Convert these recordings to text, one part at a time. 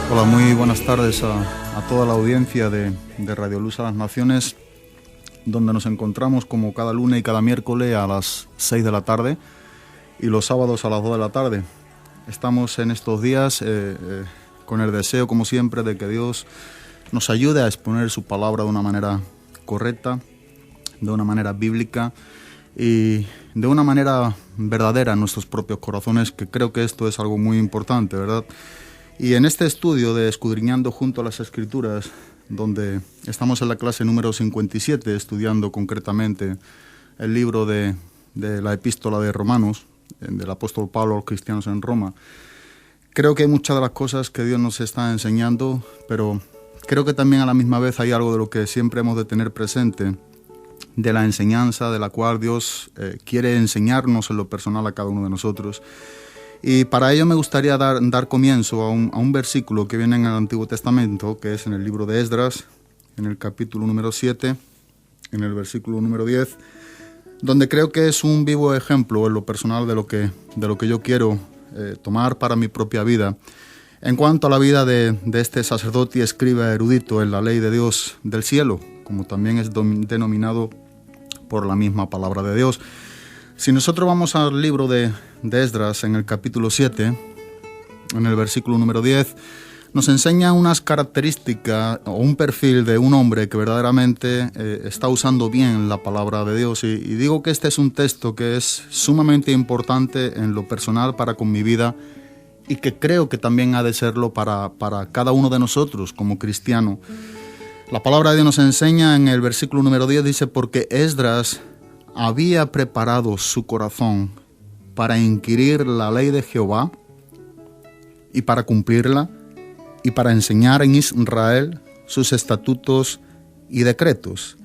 Hola, muy buenas tardes a toda la audiencia de Radio Luz a las Naciones, donde nos encontramos como cada lunes y cada miércoles a las 6 de la tarde y los sábados a las 2 de la tarde. Estamos en estos días con el deseo, como siempre, de que Dios nos ayude a exponer su palabra de una manera correcta, de una manera bíblica y de una manera verdadera en nuestros propios corazones, que creo que esto es algo muy importante, ¿verdad? Y en este estudio de Escudriñando junto a las Escrituras, donde estamos en la clase número 57, estudiando concretamente el libro de la epístola de Romanos, del apóstol Pablo a los cristianos en Roma, creo que hay muchas de las cosas que Dios nos está enseñando, pero creo que también a la misma vez hay algo de lo que siempre hemos de tener presente, de la enseñanza de la cual Dios quiere enseñarnos en lo personal a cada uno de nosotros. Y para ello me gustaría dar comienzo a un versículo que viene en el Antiguo Testamento, que es en el libro de Esdras, en el capítulo número 7, en el versículo número 10, donde creo que es un vivo ejemplo en lo personal de lo que yo quiero tomar para mi propia vida, en cuanto a la vida de este sacerdote y escriba erudito en la ley de Dios del cielo, como también es denominado por la misma palabra de Dios. Si nosotros vamos al libro de Esdras, en el capítulo 7, en el versículo número 10, nos enseña unas características o un perfil de un hombre que verdaderamente está usando bien la palabra de Dios. Y digo que este es un texto que es sumamente importante en lo personal para con mi vida y que creo que también ha de serlo para cada uno de nosotros como cristiano. La palabra de Dios nos enseña en el versículo número 10, dice: porque Esdras había preparado su corazón para inquirir la ley de Jehová y para cumplirla y para enseñar en Israel sus estatutos y decretos.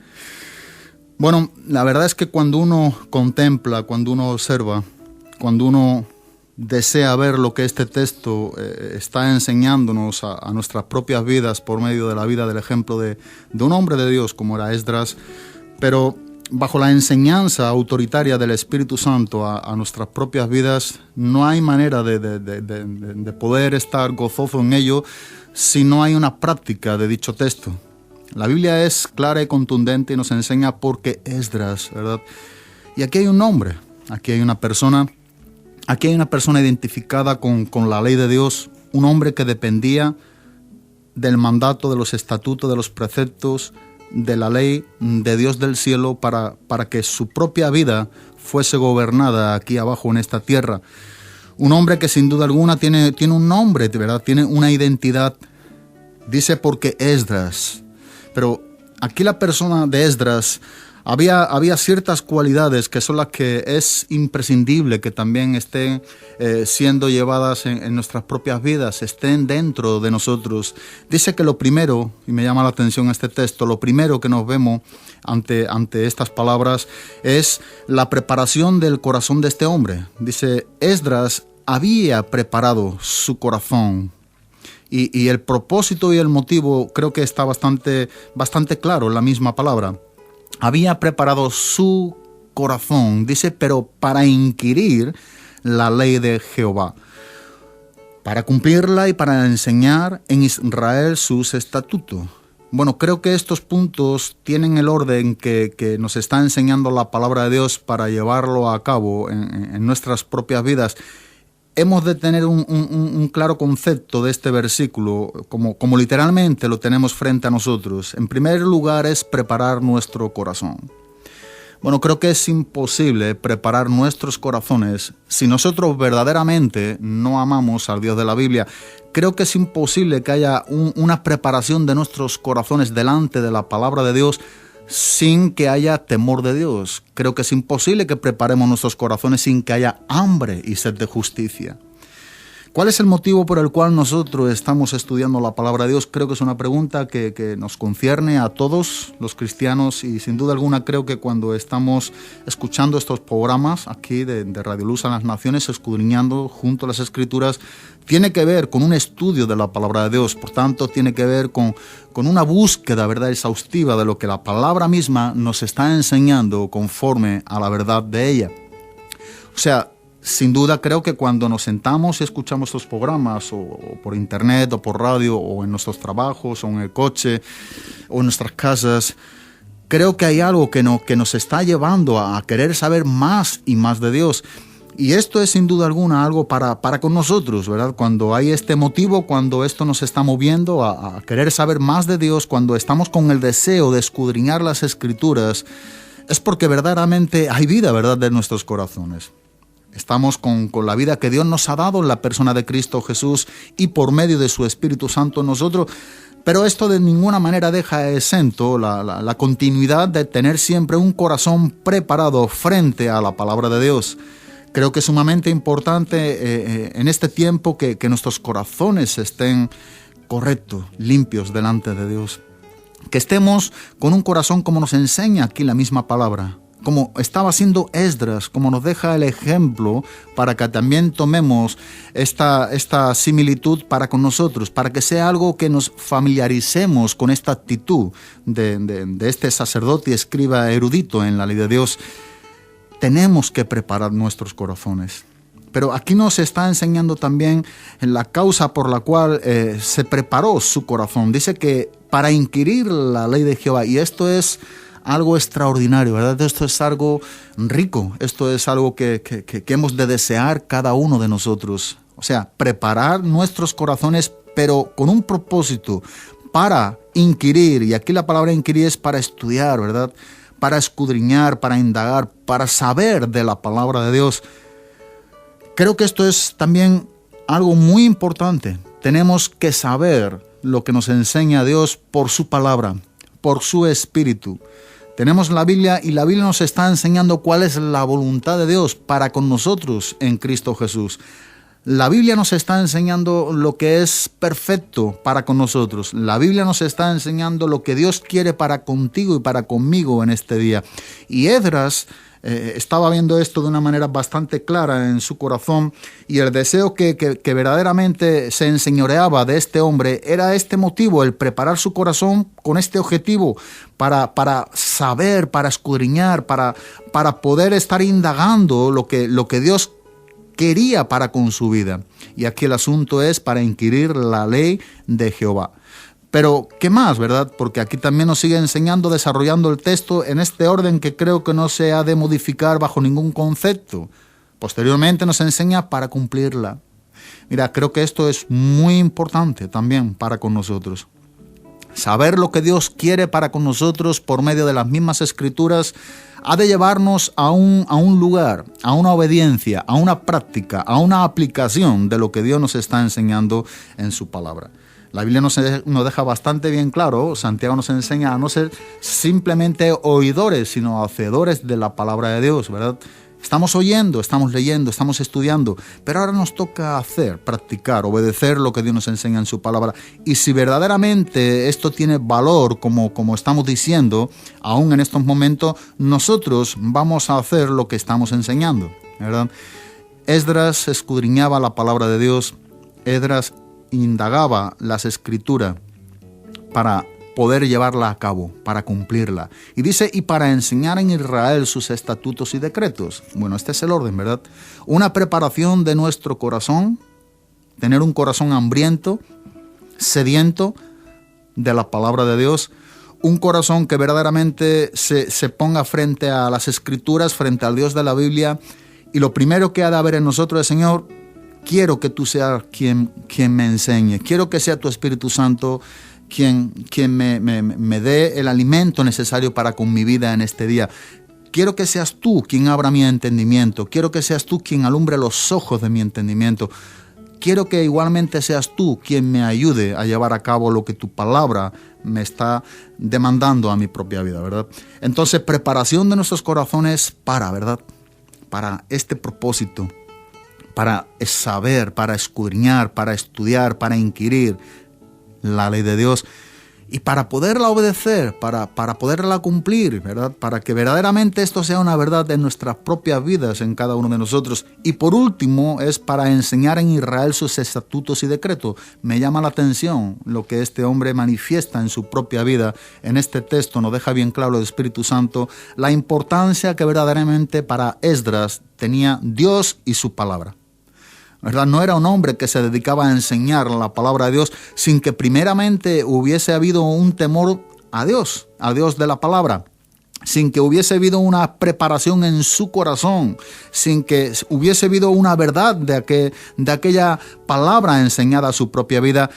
Bueno, la verdad es que cuando uno contempla, cuando uno observa, cuando uno desea ver lo que este texto está enseñándonos a nuestras propias vidas por medio de la vida del ejemplo de un hombre de Dios como era Esdras, pero bajo la enseñanza autoritaria del Espíritu Santo a nuestras propias vidas, no hay manera de poder estar gozoso en ello si no hay una práctica de dicho texto. La Biblia es clara y contundente y nos enseña por qué Esdras, ¿verdad? Y aquí hay un nombre, aquí hay una persona identificada con la ley de Dios, un hombre que dependía del mandato, de los estatutos, de los preceptos, de la ley de Dios del cielo para que su propia vida fuese gobernada aquí abajo en esta tierra. Un hombre que sin duda alguna tiene un nombre, ¿verdad? Tiene una identidad. Dice porque Esdras. Pero aquí la persona de Esdras, había ciertas cualidades que son las que es imprescindible que también estén siendo llevadas en nuestras propias vidas, estén dentro de nosotros. Dice que lo primero, y me llama la atención este texto, lo primero que nos vemos ante estas palabras es la preparación del corazón de este hombre. Dice, Esdras había preparado su corazón. Y el propósito y el motivo creo que está bastante claro en la misma palabra. Había preparado su corazón, dice, pero para inquirir la ley de Jehová, para cumplirla y para enseñar en Israel sus estatutos. Bueno, creo que estos puntos tienen el orden que nos está enseñando la palabra de Dios para llevarlo a cabo en nuestras propias vidas. Hemos de tener un claro concepto de este versículo, como literalmente lo tenemos frente a nosotros. En primer lugar es preparar nuestro corazón. Bueno, creo que es imposible preparar nuestros corazones si nosotros verdaderamente no amamos al Dios de la Biblia. Creo que es imposible que haya una preparación de nuestros corazones delante de la palabra de Dios sin que haya temor de Dios. Creo que es imposible que preparemos nuestros corazones sin que haya hambre y sed de justicia. ¿Cuál es el motivo por el cual nosotros estamos estudiando la palabra de Dios? Creo que es una pregunta que nos concierne a todos los cristianos y sin duda alguna creo que cuando estamos escuchando estos programas aquí de Radio Luz a las Naciones, escudriñando junto a las Escrituras, tiene que ver con un estudio de la palabra de Dios. Por tanto, tiene que ver con una búsqueda, ¿verdad?, exhaustiva de lo que la palabra misma nos está enseñando conforme a la verdad de ella. O sea, sin duda creo que cuando nos sentamos y escuchamos estos programas, o por internet, o por radio, o en nuestros trabajos, o en el coche, o en nuestras casas, creo que hay algo que nos está llevando a querer saber más y más de Dios. Y esto es sin duda alguna algo para con nosotros, ¿verdad? Cuando hay este motivo, cuando esto nos está moviendo a querer saber más de Dios, cuando estamos con el deseo de escudriñar las Escrituras, es porque verdaderamente hay vida, ¿verdad?, de nuestros corazones. Estamos con la vida que Dios nos ha dado en la persona de Cristo Jesús y por medio de su Espíritu Santo en nosotros. Pero esto de ninguna manera deja exento la continuidad de tener siempre un corazón preparado frente a la palabra de Dios. Creo que es sumamente importante en este tiempo que nuestros corazones estén correctos, limpios delante de Dios. Que estemos con un corazón como nos enseña aquí la misma palabra, como estaba haciendo Esdras, como nos deja el ejemplo para que también tomemos esta similitud para con nosotros, para que sea algo que nos familiaricemos con esta actitud de este sacerdote y escriba erudito en la ley de Dios. Tenemos que preparar nuestros corazones. Pero aquí nos está enseñando también la causa por la cual se preparó su corazón. Dice que para inquirir la ley de Jehová, y esto es algo extraordinario, ¿verdad? Esto es algo rico, esto es algo que hemos de desear cada uno de nosotros. O sea, preparar nuestros corazones, pero con un propósito, para inquirir, y aquí la palabra inquirir es para estudiar, ¿verdad?, para escudriñar, para indagar, para saber de la palabra de Dios. Creo que esto es también algo muy importante. Tenemos que saber lo que nos enseña Dios por su palabra, por su Espíritu. Tenemos la Biblia y la Biblia nos está enseñando cuál es la voluntad de Dios para con nosotros en Cristo Jesús. La Biblia nos está enseñando lo que es perfecto para con nosotros. La Biblia nos está enseñando lo que Dios quiere para contigo y para conmigo en este día. Y Esdras estaba viendo esto de una manera bastante clara en su corazón, y el deseo que verdaderamente se enseñoreaba de este hombre era este motivo, el preparar su corazón con este objetivo para saber, para escudriñar, para poder estar indagando lo que Dios quería para con su vida. Y aquí el asunto es para inquirir la ley de Jehová. Pero, ¿qué más, verdad? Porque aquí también nos sigue enseñando, desarrollando el texto en este orden que creo que no se ha de modificar bajo ningún concepto. Posteriormente nos enseña para cumplirla. Mira, creo que esto es muy importante también para con nosotros. Saber lo que Dios quiere para con nosotros por medio de las mismas Escrituras ha de llevarnos a un lugar, a una obediencia, a una práctica, a una aplicación de lo que Dios nos está enseñando en su palabra. La Biblia nos deja bastante bien claro, Santiago nos enseña a no ser simplemente oidores, sino hacedores de la palabra de Dios, ¿verdad? Estamos oyendo, estamos leyendo, estamos estudiando, pero ahora nos toca hacer, practicar, obedecer lo que Dios nos enseña en su palabra. Y si verdaderamente esto tiene valor, como estamos diciendo, aún en estos momentos, nosotros vamos a hacer lo que estamos enseñando, ¿verdad? Esdras escudriñaba la palabra de Dios, Esdras indagaba las Escrituras para poder llevarla a cabo, para cumplirla. Y dice, y para enseñar en Israel sus estatutos y decretos. Bueno, este es el orden, ¿verdad? Una preparación de nuestro corazón, tener un corazón hambriento, sediento de la palabra de Dios, un corazón que verdaderamente se ponga frente a las Escrituras, frente al Dios de la Biblia, y lo primero que ha de haber en nosotros es, Señor, quiero que tú seas quien me enseñe, quiero que sea tu Espíritu Santo quien me dé el alimento necesario para con mi vida en este día. Quiero que seas tú quien abra mi entendimiento. Quiero que seas tú quien alumbre los ojos de mi entendimiento. Quiero que igualmente seas tú quien me ayude a llevar a cabo lo que tu palabra me está demandando a mi propia vida, ¿verdad? Entonces, preparación de nuestros corazones ¿verdad? Para este propósito, para saber, para escudriñar, para estudiar, para inquirir la ley de Dios. Y para poderla obedecer, para poderla cumplir, ¿verdad? Para que verdaderamente esto sea una verdad en nuestras propias vidas, en cada uno de nosotros. Y por último, es para enseñar en Israel sus estatutos y decretos. Me llama la atención lo que este hombre manifiesta en su propia vida. En este texto nos deja bien claro el Espíritu Santo la importancia que verdaderamente para Esdras tenía Dios y su palabra, ¿verdad? No era un hombre que se dedicaba a enseñar la palabra de Dios sin que primeramente hubiese habido un temor a Dios de la palabra, sin que hubiese habido una preparación en su corazón, sin que hubiese habido una verdad de aquella palabra enseñada a su propia vida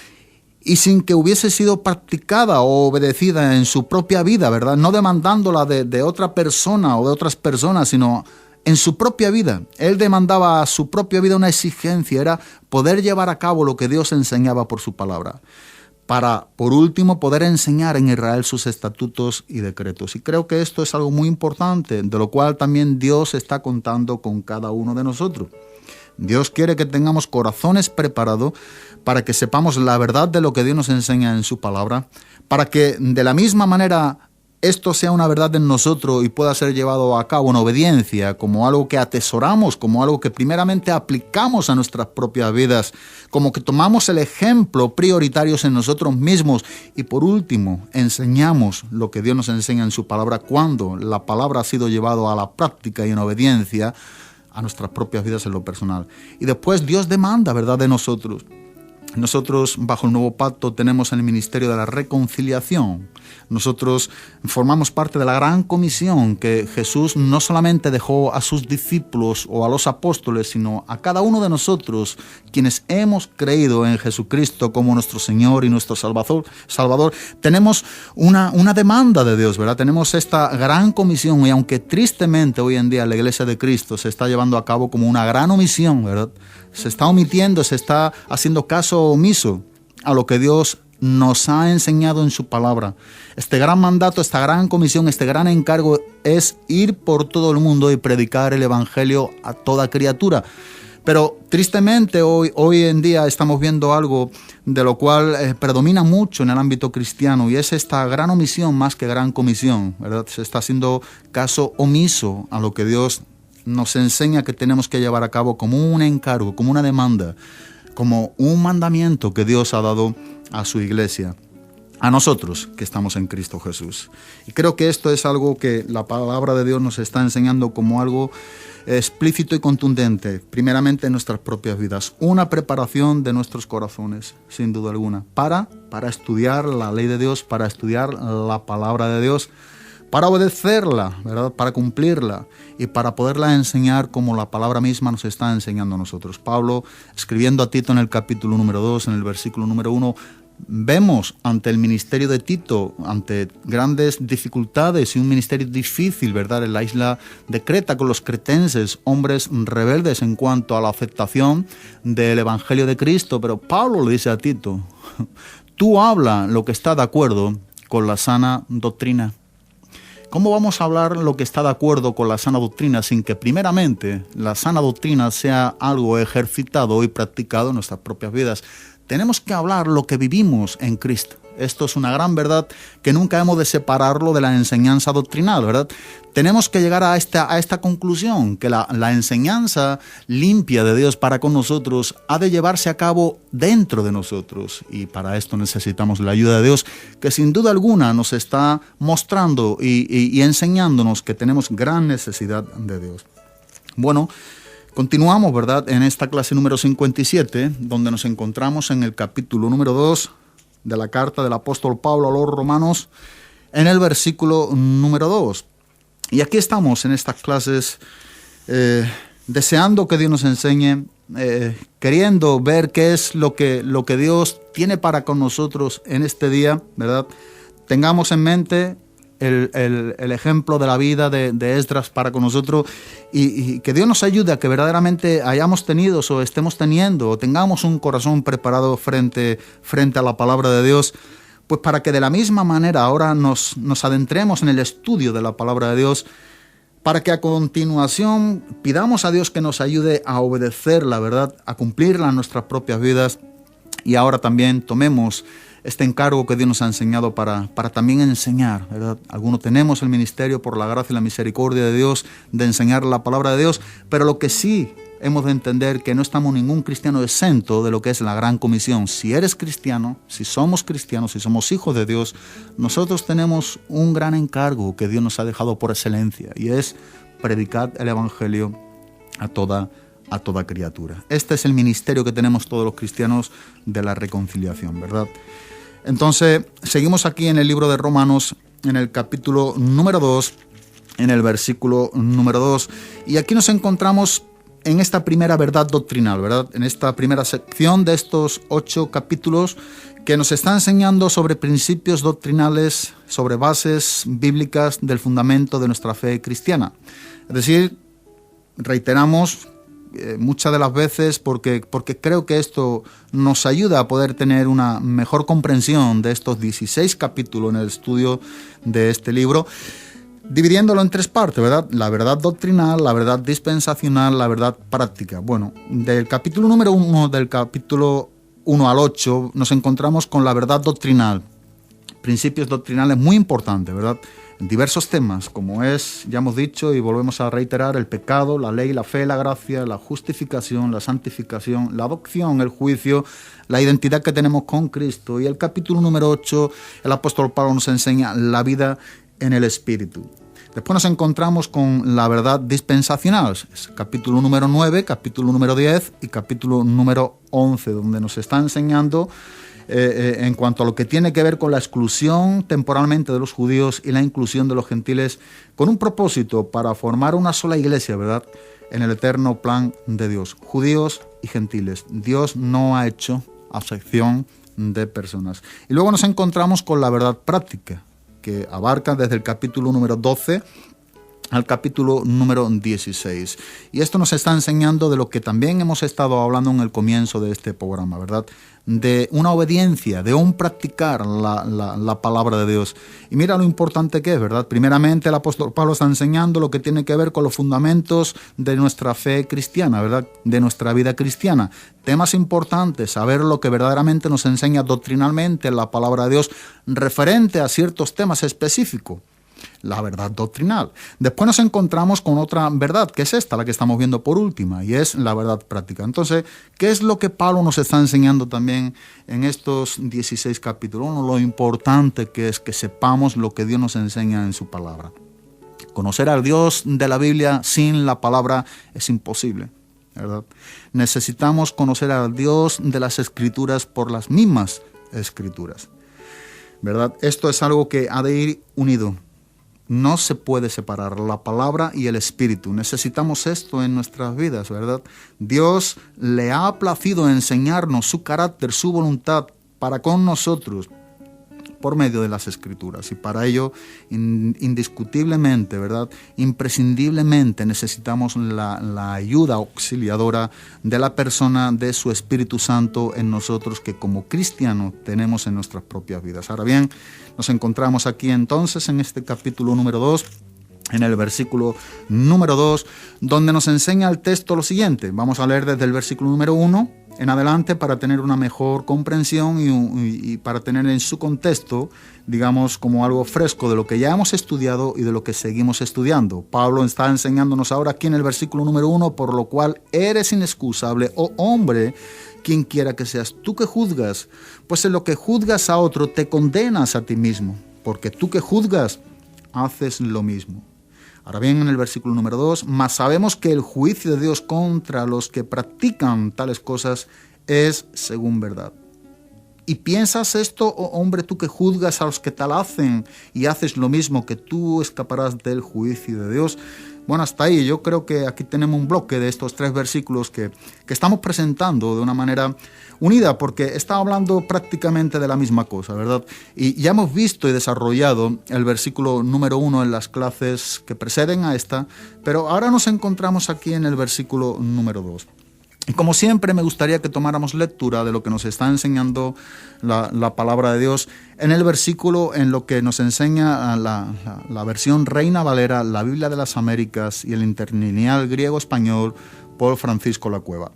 y sin que hubiese sido practicada o obedecida en su propia vida, ¿verdad? No demandándola de otra persona o de otras personas, sino en su propia vida. Él demandaba a su propia vida una exigencia, era poder llevar a cabo lo que Dios enseñaba por su palabra, para, por último, poder enseñar en Israel sus estatutos y decretos. Y creo que esto es algo muy importante, de lo cual también Dios está contando con cada uno de nosotros. Dios quiere que tengamos corazones preparados para que sepamos la verdad de lo que Dios nos enseña en su palabra, para que de la misma manera esto sea una verdad en nosotros y pueda ser llevado a cabo en obediencia, como algo que atesoramos, como algo que primeramente aplicamos a nuestras propias vidas, como que tomamos el ejemplo prioritario en nosotros mismos y por último enseñamos lo que Dios nos enseña en su palabra cuando la palabra ha sido llevado a la práctica y en obediencia a nuestras propias vidas en lo personal. Y después Dios demanda, ¿verdad?, de nosotros. Nosotros, bajo el nuevo pacto, tenemos el ministerio de la reconciliación. Nosotros formamos parte de la gran comisión que Jesús no solamente dejó a sus discípulos o a los apóstoles, sino a cada uno de nosotros, quienes hemos creído en Jesucristo como nuestro Señor y nuestro Salvador. Tenemos una demanda de Dios, ¿verdad? Tenemos esta gran comisión y aunque tristemente hoy en día la Iglesia de Cristo se está llevando a cabo como una gran omisión, ¿verdad? Se está omitiendo, se está haciendo caso omiso a lo que Dios nos ha enseñado en su palabra. Este gran mandato, esta gran comisión, este gran encargo es ir por todo el mundo y predicar el Evangelio a toda criatura. Pero tristemente hoy en día estamos viendo algo de lo cual predomina mucho en el ámbito cristiano y es esta gran omisión más que gran comisión, ¿verdad? Se está haciendo caso omiso a lo que Dios nos enseña que tenemos que llevar a cabo como un encargo, como una demanda, como un mandamiento que Dios ha dado a su iglesia, a nosotros que estamos en Cristo Jesús. Y creo que esto es algo que la palabra de Dios nos está enseñando como algo explícito y contundente, primeramente en nuestras propias vidas, una preparación de nuestros corazones, sin duda alguna, para estudiar la ley de Dios, para estudiar la palabra de Dios, para obedecerla, ¿verdad?, para cumplirla y para poderla enseñar como la palabra misma nos está enseñando a nosotros. Pablo, escribiendo a Tito en el capítulo número 2, en el versículo número 1, vemos ante el ministerio de Tito, ante grandes dificultades y un ministerio difícil, ¿verdad?, en la isla de Creta con los cretenses, hombres rebeldes en cuanto a la aceptación del Evangelio de Cristo. Pero Pablo le dice a Tito, tú habla lo que está de acuerdo con la sana doctrina. ¿Cómo vamos a hablar lo que está de acuerdo con la sana doctrina sin que primeramente la sana doctrina sea algo ejercitado y practicado en nuestras propias vidas? Tenemos que hablar lo que vivimos en Cristo. Esto es una gran verdad que nunca hemos de separarlo de la enseñanza doctrinal, ¿verdad? Tenemos que llegar a esta conclusión, que la enseñanza limpia de Dios para con nosotros ha de llevarse a cabo dentro de nosotros. Y para esto necesitamos la ayuda de Dios, que sin duda alguna nos está mostrando y enseñándonos que tenemos gran necesidad de Dios. Bueno, continuamos, ¿verdad?, en esta clase número 57, donde nos encontramos en el capítulo número 2 de la carta del apóstol Pablo a los romanos, en el versículo número 2. Y aquí estamos en estas clases deseando que Dios nos enseñe, queriendo ver qué es lo que Dios tiene para con nosotros en este día, ¿verdad? Tengamos en mente el ejemplo de la vida de Esdras para con nosotros y que Dios nos ayude a que verdaderamente hayamos tenido o estemos teniendo o tengamos un corazón preparado frente a la palabra de Dios, pues para que de la misma manera ahora nos adentremos en el estudio de la palabra de Dios, para que a continuación pidamos a Dios que nos ayude a obedecerla, ¿verdad?, a cumplirla en nuestras propias vidas y ahora también tomemos este encargo que Dios nos ha enseñado para también enseñar, ¿verdad? Algunos tenemos el ministerio por la gracia y la misericordia de Dios de enseñar la palabra de Dios, pero lo que sí hemos de entender que no estamos ningún cristiano exento de lo que es la gran comisión. Si eres cristiano, si somos cristianos, si somos hijos de Dios, nosotros tenemos un gran encargo que Dios nos ha dejado por excelencia, y es predicar el evangelio a toda criatura. Este es el ministerio que tenemos todos los cristianos de la reconciliación, ¿verdad? Entonces, seguimos aquí en el libro de Romanos, en el capítulo número 2, en el versículo número 2, y aquí nos encontramos en esta primera verdad doctrinal, ¿verdad? En esta primera sección de estos 8 capítulos que nos está enseñando sobre principios doctrinales, sobre bases bíblicas del fundamento de nuestra fe cristiana. Es decir, reiteramos muchas de las veces porque creo que esto nos ayuda a poder tener una mejor comprensión de estos 16 capítulos en el estudio de este libro, dividiéndolo en 3 partes, ¿verdad? La verdad doctrinal, la verdad dispensacional, la verdad práctica. Bueno, del capítulo número 1, del capítulo 1 al 8, nos encontramos con la verdad doctrinal, principios doctrinales muy importantes, ¿verdad? En diversos temas, como es, ya hemos dicho y volvemos a reiterar, el pecado, la ley, la fe, la gracia, la justificación, la santificación, la adopción, el juicio, la identidad que tenemos con Cristo. Y el capítulo número 8, el apóstol Pablo nos enseña la vida en el Espíritu. Después nos encontramos con la verdad dispensacional, es capítulo número 9, capítulo número 10 y capítulo número 11, donde nos está enseñando en cuanto a lo que tiene que ver con la exclusión temporalmente de los judíos y la inclusión de los gentiles, con un propósito para formar una sola iglesia, ¿verdad?, en el eterno plan de Dios, judíos y gentiles. Dios no ha hecho acepción de personas. Y luego nos encontramos con la verdad práctica, que abarca desde el capítulo número 12 al capítulo número 16. Y esto nos está enseñando de lo que también hemos estado hablando en el comienzo de este programa, ¿verdad? De una obediencia, de un practicar la palabra de Dios. Y mira lo importante que es, ¿verdad? Primeramente el apóstol Pablo está enseñando lo que tiene que ver con los fundamentos de nuestra fe cristiana, ¿verdad? De nuestra vida cristiana. Temas importantes, saber lo que verdaderamente nos enseña doctrinalmente la palabra de Dios referente a ciertos temas específicos. La verdad doctrinal. Después nos encontramos con otra verdad, que es esta, la que estamos viendo por última, y es la verdad práctica. Entonces, ¿qué es lo que Pablo nos está enseñando también en estos 16 capítulos? Bueno, lo importante que es que sepamos lo que Dios nos enseña en su palabra. Conocer al Dios de la Biblia sin la palabra es imposible, ¿verdad? Necesitamos conocer al Dios de las Escrituras por las mismas Escrituras, ¿verdad? Esto es algo que ha de ir unido. No se puede separar la palabra y el espíritu. Necesitamos esto en nuestras vidas, ¿verdad? Dios le ha placido enseñarnos su carácter, su voluntad para con nosotros por medio de las Escrituras. Y para ello, indiscutiblemente, ¿verdad?, imprescindiblemente necesitamos la ayuda auxiliadora de la persona de su Espíritu Santo en nosotros, que como cristianos tenemos en nuestras propias vidas. Ahora bien, nos encontramos aquí entonces en este capítulo número 2, en el versículo número 2, donde nos enseña el texto lo siguiente. Vamos a leer desde el versículo número 1 en adelante para tener una mejor comprensión y para tener en su contexto, digamos, como algo fresco de lo que ya hemos estudiado y de lo que seguimos estudiando. Pablo está enseñándonos ahora aquí en el versículo número 1, por lo cual eres inexcusable, oh hombre, quien quiera que seas, tú que juzgas, pues en lo que juzgas a otro te condenas a ti mismo, porque tú que juzgas haces lo mismo. Ahora bien, en el versículo número 2, mas sabemos que el juicio de Dios contra los que practican tales cosas es según verdad. ¿Y piensas esto, oh hombre, tú que juzgas a los que tal hacen y haces lo mismo, que tú escaparás del juicio de Dios? Bueno, hasta ahí yo creo que aquí tenemos un bloque de estos 3 versículos que estamos presentando de una manera unida, porque está hablando prácticamente de la misma cosa, ¿verdad? Y ya hemos visto y desarrollado el versículo número 1 en las clases que preceden a esta, pero ahora nos encontramos aquí en el versículo número 2. Y como siempre me gustaría que tomáramos lectura de lo que nos está enseñando la palabra de Dios en el versículo, en lo que nos enseña la versión Reina Valera, la Biblia de las Américas y el interlineal griego-español por Francisco La Cueva.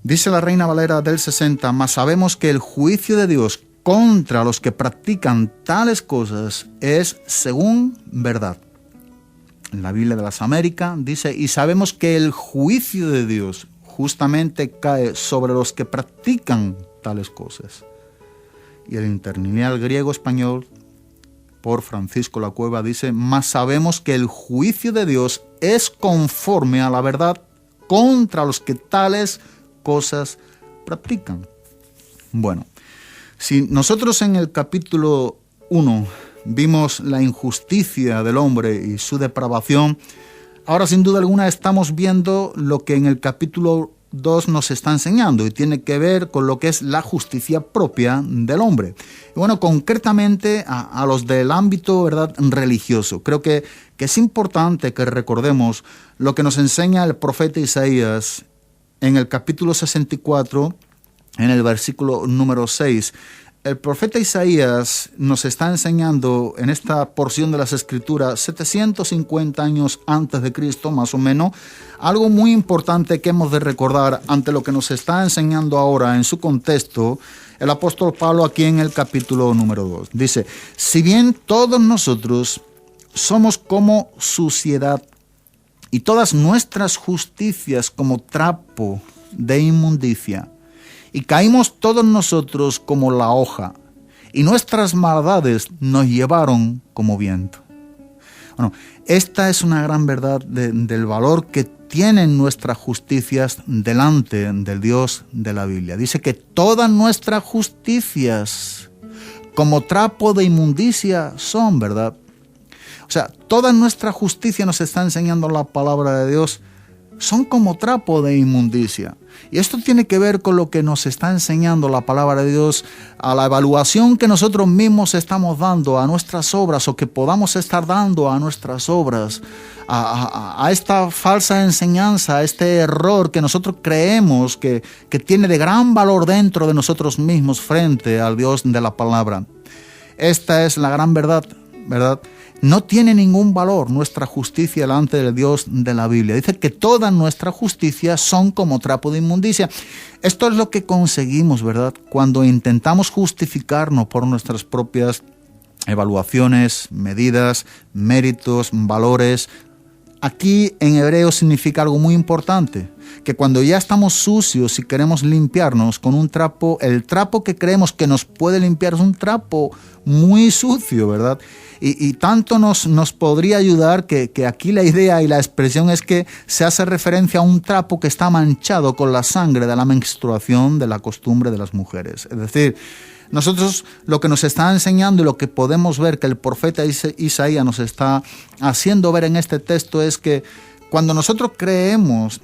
Dice la Reina Valera del 60, mas sabemos que el juicio de Dios contra los que practican tales cosas es según verdad. La Biblia de las Américas dice, y sabemos que el juicio de Dios justamente cae sobre los que practican tales cosas. Y el interlineal griego español, por Francisco La Cueva, dice, mas sabemos que el juicio de Dios es conforme a la verdad contra los que tales cosas practican. Bueno, si nosotros en el capítulo 1 vimos la injusticia del hombre y su depravación, ahora sin duda alguna estamos viendo lo que en el capítulo 2 nos está enseñando y tiene que ver con lo que es la justicia propia del hombre. Y bueno, concretamente a los del ámbito, ¿verdad?, religioso. Creo que es importante que recordemos lo que nos enseña el profeta Isaías en el capítulo 64, en el versículo número 6. El profeta Isaías nos está enseñando en esta porción de las Escrituras, 750 años antes de Cristo, más o menos, algo muy importante que hemos de recordar ante lo que nos está enseñando ahora en su contexto el apóstol Pablo aquí en el capítulo número 2. Dice, si bien todos nosotros somos como suciedad y todas nuestras justicias como trapo de inmundicia, y caímos todos nosotros como la hoja, y nuestras maldades nos llevaron como viento. Bueno, esta es una gran verdad del valor que tienen nuestras justicias delante del Dios de la Biblia. Dice que todas nuestras justicias como trapo de inmundicia son, ¿verdad? O sea, toda nuestra justicia, nos está enseñando la palabra de Dios, son como trapo de inmundicia. Y esto tiene que ver con lo que nos está enseñando la palabra de Dios, a la evaluación que nosotros mismos estamos dando a nuestras obras o que podamos estar dando a nuestras obras, a esta falsa enseñanza, a este error que nosotros creemos que tiene de gran valor dentro de nosotros mismos frente al Dios de la palabra. Esta es la gran verdad, ¿verdad? No tiene ningún valor nuestra justicia delante del Dios de la Biblia. Dice que todas nuestras justicias son como trapo de inmundicia. Esto es lo que conseguimos, ¿verdad?, cuando intentamos justificarnos por nuestras propias evaluaciones, medidas, méritos, valores. Aquí en hebreo significa algo muy importante, que cuando ya estamos sucios y queremos limpiarnos con un trapo, el trapo que creemos que nos puede limpiar es un trapo muy sucio, ¿verdad? Y tanto nos podría ayudar que aquí la idea y la expresión es que se hace referencia a un trapo que está manchado con la sangre de la menstruación de la costumbre de las mujeres. Es decir, nosotros lo que nos está enseñando y lo que podemos ver que el profeta Isaías nos está haciendo ver en este texto es que cuando nosotros creemos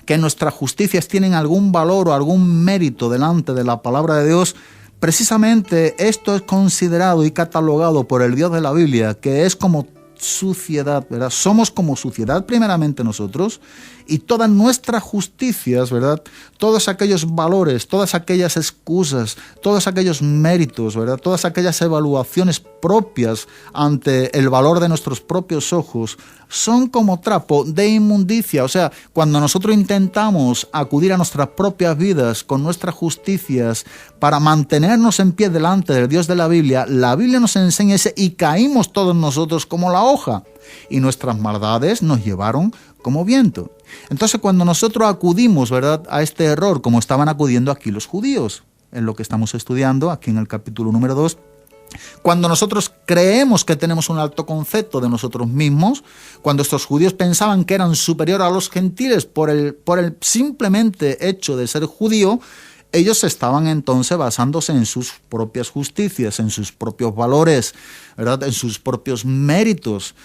que nuestras justicias tienen algún valor o algún mérito delante de la palabra de Dios, precisamente esto es considerado y catalogado por el Dios de la Biblia, que es como suciedad, ¿verdad? Somos como suciedad primeramente nosotros, y todas nuestras justicias, ¿verdad?, todos aquellos valores, todas aquellas excusas, todos aquellos méritos, ¿verdad?, todas aquellas evaluaciones propias ante el valor de nuestros propios ojos, son como trapo de inmundicia. O sea, cuando nosotros intentamos acudir a nuestras propias vidas con nuestras justicias para mantenernos en pie delante del Dios de la Biblia nos enseña ese, y caímos todos nosotros como la hoja, y nuestras maldades nos llevaron como viento. Entonces, cuando nosotros acudimos, ¿verdad?, a este error, como estaban acudiendo aquí los judíos, en lo que estamos estudiando aquí en el capítulo número 2, cuando nosotros creemos que tenemos un alto concepto de nosotros mismos, cuando estos judíos pensaban que eran superiores a los gentiles por el simplemente hecho de ser judío, ellos estaban entonces basándose en sus propias justicias, en sus propios valores, ¿verdad?, en sus propios méritos.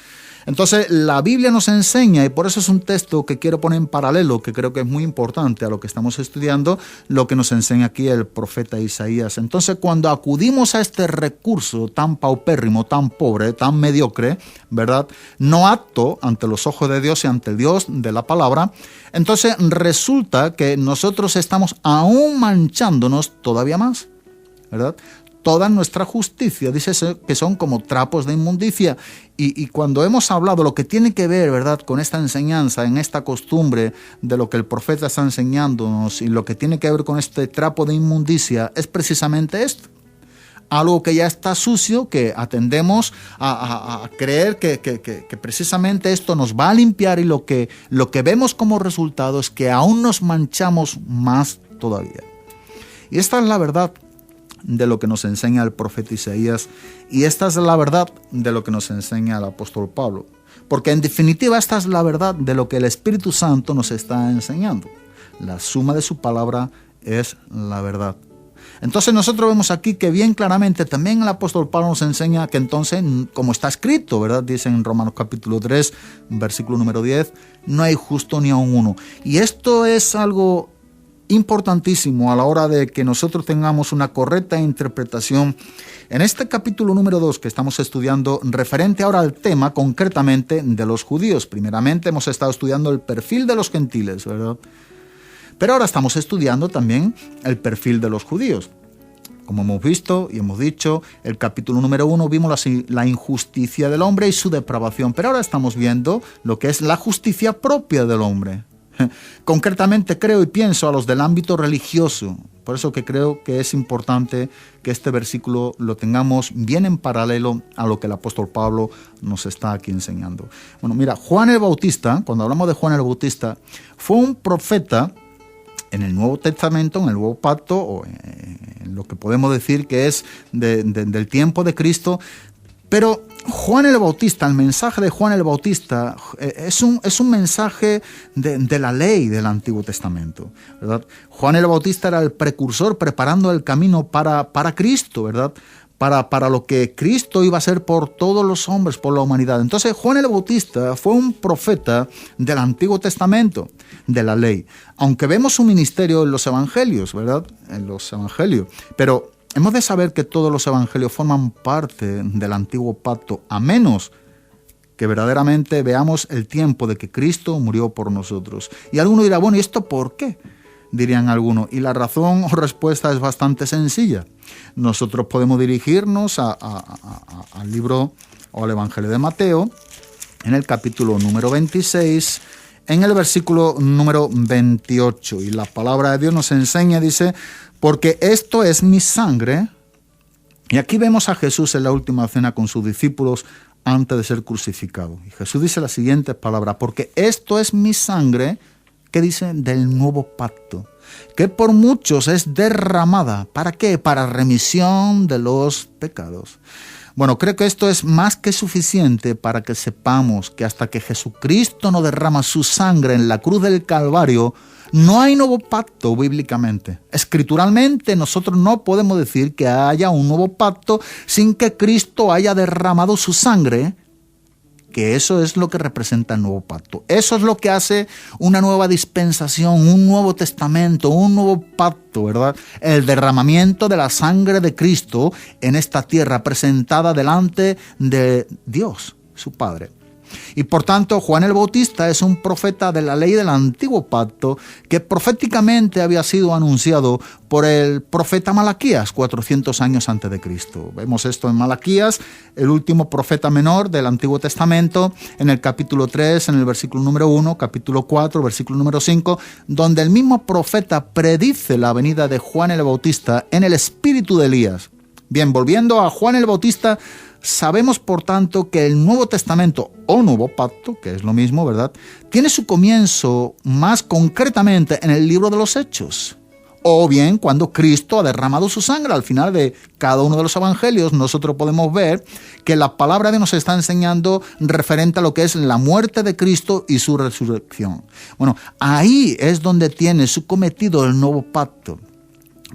Entonces la Biblia nos enseña, y por eso es un texto que quiero poner en paralelo, que creo que es muy importante a lo que estamos estudiando, lo que nos enseña aquí el profeta Isaías. Entonces, cuando acudimos a este recurso tan paupérrimo, tan pobre, tan mediocre, ¿verdad?, no apto ante los ojos de Dios y ante el Dios de la palabra, entonces resulta que nosotros estamos aún manchándonos todavía más, ¿verdad? Toda nuestra justicia, dice que son como trapos de inmundicia. Y cuando hemos hablado lo que tiene que ver, ¿verdad?, con esta enseñanza, en esta costumbre de lo que el profeta está enseñándonos y lo que tiene que ver con este trapo de inmundicia, es precisamente esto. algo que ya está sucio, que atendemos a creer que precisamente esto nos va a limpiar, y lo que vemos como resultado es que aún nos manchamos más todavía. Y esta es la verdad de lo que nos enseña el profeta Isaías, y esta es la verdad de lo que nos enseña el apóstol Pablo, porque en definitiva esta es la verdad de lo que el Espíritu Santo nos está enseñando. La suma de su palabra es la verdad. Entonces nosotros vemos aquí que bien claramente también el apóstol Pablo nos enseña que entonces, como está escrito, ¿verdad? Dice en Romanos capítulo 3, versículo número 10, no hay justo ni aun uno. Y esto es algo importantísimo a la hora de que nosotros tengamos una correcta interpretación en este capítulo número 2 que estamos estudiando, referente ahora al tema concretamente de los judíos. Primeramente hemos estado estudiando el perfil de los gentiles, ¿verdad? Pero ahora estamos estudiando también el perfil de los judíos. Como hemos visto y hemos dicho, el capítulo número 1 vimos la injusticia del hombre y su depravación, pero ahora estamos viendo lo que es la justicia propia del hombre. Concretamente creo y pienso a los del ámbito religioso. Por eso que creo que es importante que este versículo lo tengamos bien en paralelo a lo que el apóstol Pablo nos está aquí enseñando. Bueno, mira, Juan el Bautista, cuando hablamos de Juan el Bautista, fue un profeta en el Nuevo Testamento, en el Nuevo Pacto, o en lo que podemos decir que es del tiempo de Cristo. Pero Juan el Bautista, el mensaje de Juan el Bautista es un mensaje de la ley del Antiguo Testamento, ¿verdad? Juan el Bautista era el precursor preparando el camino para Cristo, ¿verdad? Para lo que Cristo iba a hacer por todos los hombres, por la humanidad. Entonces Juan el Bautista fue un profeta del Antiguo Testamento, de la ley. Aunque vemos su ministerio en los evangelios, ¿verdad? En los evangelios. Pero hemos de saber que todos los evangelios forman parte del antiguo pacto, a menos que verdaderamente veamos el tiempo de que Cristo murió por nosotros. Y alguno dirá, bueno, ¿y esto por qué? Dirían algunos. Y la razón o respuesta es bastante sencilla. Nosotros podemos dirigirnos al libro o al Evangelio de Mateo, en el capítulo número 26, en el versículo número 28. Y la palabra de Dios nos enseña, dice, porque esto es mi sangre. Y aquí vemos a Jesús en la última cena con sus discípulos antes de ser crucificado. Y Jesús dice las siguientes palabras, porque esto es mi sangre, que dice, del nuevo pacto, que por muchos es derramada. ¿Para qué? Para remisión de los pecados. Bueno, creo que esto es más que suficiente para que sepamos que hasta que Jesucristo no derrama su sangre en la cruz del Calvario, no hay nuevo pacto bíblicamente. Escrituralmente nosotros no podemos decir que haya un nuevo pacto sin que Cristo haya derramado su sangre, que eso es lo que representa el nuevo pacto. Eso es lo que hace una nueva dispensación, un nuevo testamento, un nuevo pacto, ¿verdad? El derramamiento de la sangre de Cristo en esta tierra, presentada delante de Dios, su Padre. Y por tanto, Juan el Bautista es un profeta de la ley del antiguo pacto que proféticamente había sido anunciado por el profeta Malaquías 400 años antes de Cristo. Vemos esto en Malaquías, el último profeta menor del Antiguo Testamento, en el capítulo 3, en el versículo número 1, capítulo 4, versículo número 5, donde el mismo profeta predice la venida de Juan el Bautista en el espíritu de Elías. Bien, volviendo a Juan el Bautista, sabemos, por tanto, que el Nuevo Testamento o Nuevo Pacto, que es lo mismo, ¿verdad?, tiene su comienzo más concretamente en el libro de los Hechos. O bien cuando Cristo ha derramado su sangre. Al final de cada uno de los evangelios nosotros podemos ver que la palabra de Dios nos está enseñando referente a lo que es la muerte de Cristo y su resurrección. Bueno, ahí es donde tiene su cometido el Nuevo Pacto.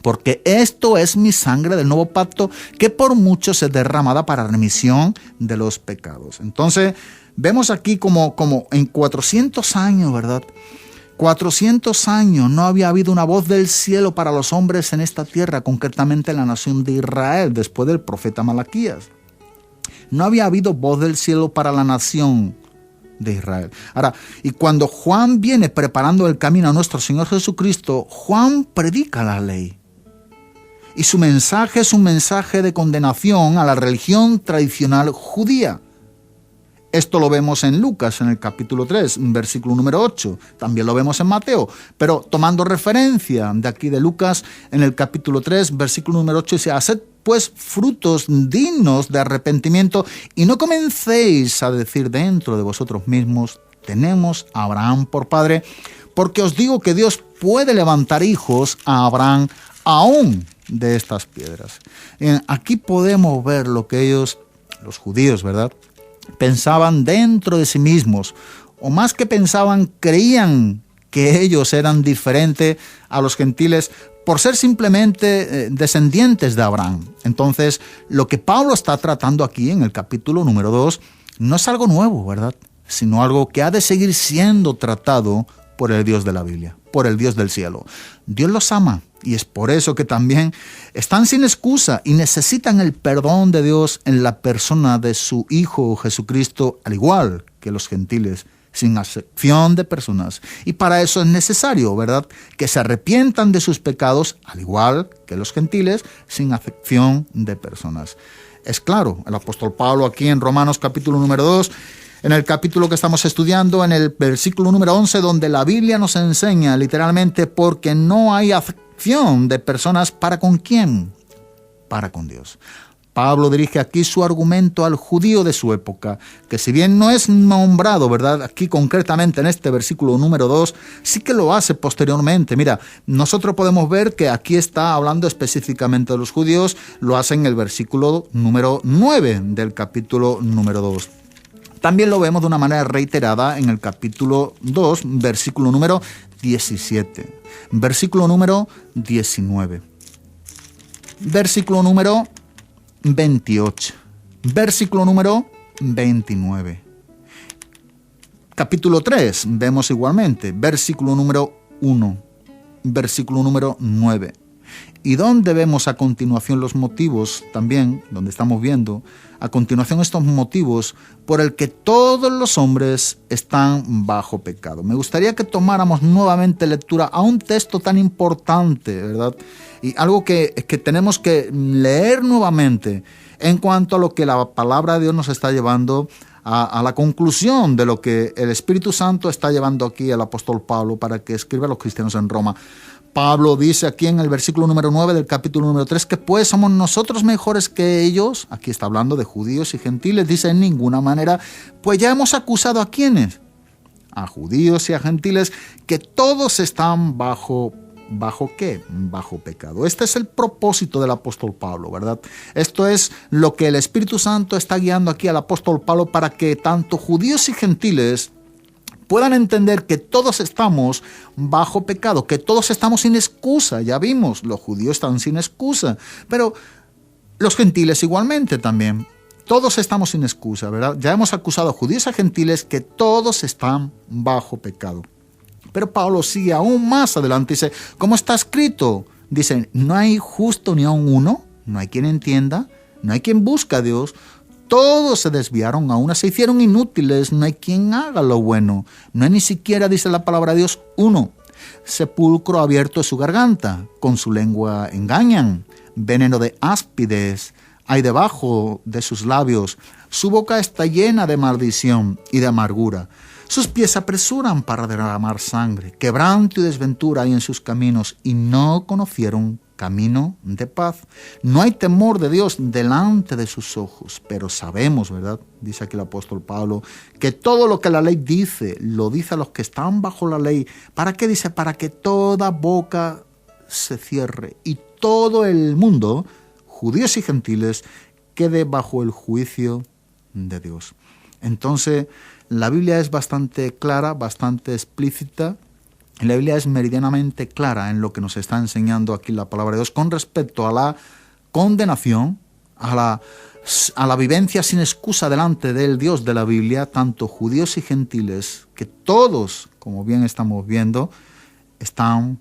Porque esto es mi sangre del nuevo pacto, que por muchos es derramada para remisión de los pecados. Entonces, vemos aquí como en 400 años, ¿verdad? 400 años no había habido una voz del cielo para los hombres en esta tierra, concretamente en la nación de Israel, después del profeta Malaquías. No había habido voz del cielo para la nación de Israel. Ahora, y cuando Juan viene preparando el camino a nuestro Señor Jesucristo, Juan predica la ley. Y su mensaje es un mensaje de condenación a la religión tradicional judía. Esto lo vemos en Lucas, en el capítulo 3, versículo número 8. También lo vemos en Mateo. Pero tomando referencia de aquí de Lucas, en el capítulo 3, versículo número 8, dice, haced pues frutos dignos de arrepentimiento, y no comencéis a decir dentro de vosotros mismos: tenemos a Abraham por padre, porque os digo que Dios puede levantar hijos a Abraham aún de estas piedras. Aquí podemos ver lo que ellos, los judíos, ¿verdad?, pensaban dentro de sí mismos, o más que pensaban, creían que ellos eran diferentes a los gentiles por ser simplemente descendientes de Abraham. Entonces, lo que Pablo está tratando aquí en el capítulo número 2 no es algo nuevo, ¿verdad?, sino algo que ha de seguir siendo tratado por el Dios de la Biblia, por el Dios del cielo. Dios los ama, y es por eso que también están sin excusa y necesitan el perdón de Dios en la persona de su Hijo Jesucristo, al igual que los gentiles, sin acepción de personas. Y para eso es necesario, ¿verdad?, que se arrepientan de sus pecados, al igual que los gentiles, sin acepción de personas. Es claro, el apóstol Pablo aquí en Romanos capítulo número 2, en el capítulo que estamos estudiando, en el versículo número 11, donde la Biblia nos enseña literalmente: porque no hay acepción de personas. ¿Para con quién? Para con Dios. Pablo dirige aquí su argumento al judío de su época, que si bien no es nombrado, ¿verdad?, aquí concretamente en este versículo número 2, sí que lo hace posteriormente. Mira, nosotros podemos ver que aquí está hablando específicamente de los judíos, lo hace en el versículo número 9 del capítulo número 2. También lo vemos de una manera reiterada en el capítulo 2, versículo número 17, versículo número 19, versículo número 28, versículo número 29. Capítulo 3, vemos igualmente, versículo número 1, versículo número 9. Y donde vemos a continuación los motivos también, donde estamos viendo a continuación estos motivos por el que todos los hombres están bajo pecado. Me gustaría que tomáramos nuevamente lectura a un texto tan importante, ¿verdad? Y algo que tenemos que leer nuevamente en cuanto a lo que la palabra de Dios nos está llevando a la conclusión de lo que el Espíritu Santo está llevando aquí al apóstol Pablo para que escriba a los cristianos en Roma. Pablo dice aquí en el versículo número 9 del capítulo número 3 que pues somos nosotros mejores que ellos. Aquí está hablando de judíos y gentiles. Dice: en ninguna manera, pues ya hemos acusado a ¿quiénes? A judíos y a gentiles, que todos están ¿bajo qué? Bajo pecado. Este es el propósito del apóstol Pablo, ¿verdad? Esto es lo que el Espíritu Santo está guiando aquí al apóstol Pablo para que tanto judíos y gentiles puedan entender que todos estamos bajo pecado, que todos estamos sin excusa. Ya vimos, los judíos están sin excusa, pero los gentiles igualmente también. Todos estamos sin excusa, ¿verdad? Ya hemos acusado a judíos y a gentiles que todos están bajo pecado. Pero Pablo sigue aún más adelante y dice: ¿cómo está escrito? Dice: no hay justo ni aun uno, no hay quien entienda, no hay quien busque a Dios. Todos se desviaron, a una se hicieron inútiles, no hay quien haga lo bueno. No hay ni siquiera, dice la palabra de Dios, uno. Sepulcro abierto es su garganta, con su lengua engañan. Veneno de áspides hay debajo de sus labios. Su boca está llena de maldición y de amargura. Sus pies se apresuran para derramar sangre. Quebranto y desventura hay en sus caminos, y no conocieron camino de paz. No hay temor de Dios delante de sus ojos. Pero sabemos, ¿verdad?, dice aquí el apóstol Pablo, que todo lo que la ley dice, lo dice a los que están bajo la ley. ¿Para qué? Dice: para que toda boca se cierre y todo el mundo, judíos y gentiles, quede bajo el juicio de Dios. Entonces, la Biblia es bastante clara, bastante explícita. La Biblia es meridianamente clara en lo que nos está enseñando aquí la palabra de Dios con respecto a la condenación, a la vivencia sin excusa delante del Dios de la Biblia, tanto judíos y gentiles, que todos, como bien estamos viendo, estamos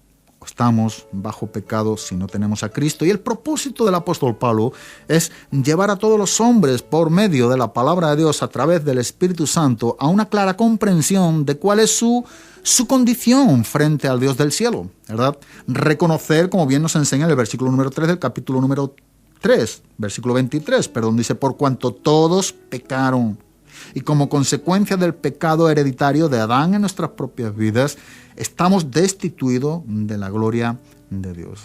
bajo pecado si no tenemos a Cristo. Y el propósito del apóstol Pablo es llevar a todos los hombres por medio de la palabra de Dios a través del Espíritu Santo a una clara comprensión de cuál es su condición frente al Dios del cielo, ¿verdad? Reconocer, como bien nos enseña en el versículo número 3 del capítulo número 3, versículo 23, dice: por cuanto todos pecaron, y como consecuencia del pecado hereditario de Adán en nuestras propias vidas, estamos destituidos de la gloria de Dios.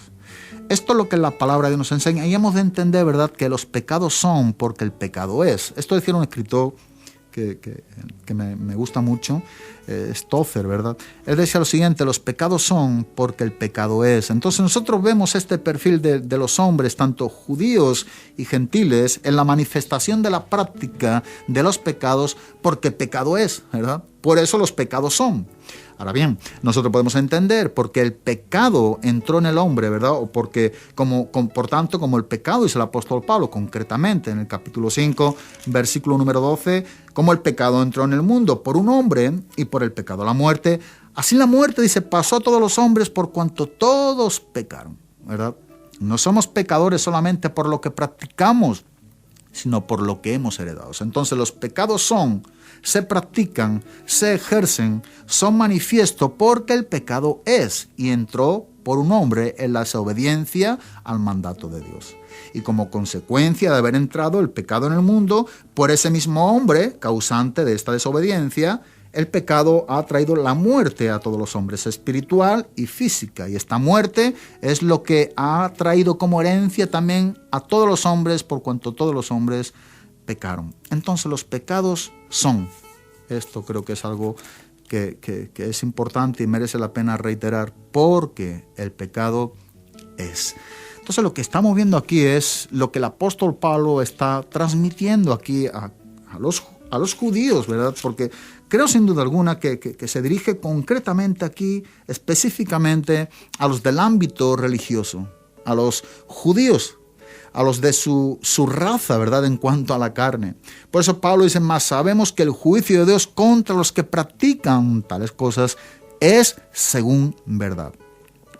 Esto es lo que la palabra de Dios nos enseña, y hemos de entender, ¿verdad?, que los pecados son porque el pecado es. Esto decía un escritor que me gusta mucho, Stoffer, ¿verdad? Él decía lo siguiente: los pecados son porque el pecado es. Entonces nosotros vemos este perfil de los hombres, tanto judíos y gentiles, en la manifestación de la práctica de los pecados, porque pecado es, ¿verdad? Por eso los pecados son. Ahora bien, nosotros podemos entender porque el pecado entró en el hombre, ¿verdad? O porque, por tanto, como el pecado, dice el apóstol Pablo, concretamente en el capítulo 5, versículo número 12, como el pecado entró en el mundo por un hombre y por el pecado la muerte. Así la muerte, dice, pasó a todos los hombres por cuanto todos pecaron, ¿verdad? No somos pecadores solamente por lo que practicamos, sino por lo que hemos heredado. Entonces los pecados se practican, se ejercen, son manifiesto porque el pecado es y entró por un hombre en la desobediencia al mandato de Dios. Y como consecuencia de haber entrado el pecado en el mundo, por ese mismo hombre, causante de esta desobediencia, el pecado ha traído la muerte a todos los hombres, espiritual y física. Y esta muerte es lo que ha traído como herencia también a todos los hombres, por cuanto todos los hombres pecaron. Entonces los pecados son. Esto creo que es algo que es importante y merece la pena reiterar, porque el pecado es. Entonces lo que estamos viendo aquí es lo que el apóstol Pablo está transmitiendo aquí a los judíos, ¿verdad? Porque creo sin duda alguna que se dirige concretamente aquí, específicamente a los del ámbito religioso, a los judíos, a los de su raza, ¿verdad?, en cuanto a la carne. Por eso Pablo dice: mas sabemos que el juicio de Dios contra los que practican tales cosas es según verdad.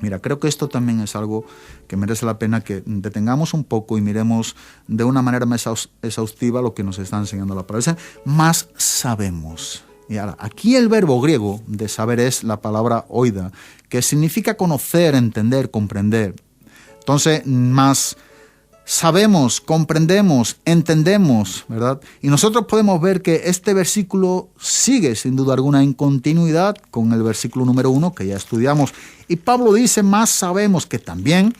Mira, creo que esto también es algo que merece la pena que detengamos un poco y miremos de una manera más exhaustiva lo que nos está enseñando la palabra. Dice: más sabemos. Y ahora, aquí el verbo griego de saber es la palabra oida, que significa conocer, entender, comprender. Entonces, más sabemos, comprendemos, entendemos, ¿verdad? Y nosotros podemos ver que este versículo sigue sin duda alguna en continuidad con el versículo número 1 que ya estudiamos. Y Pablo dice: más sabemos, que también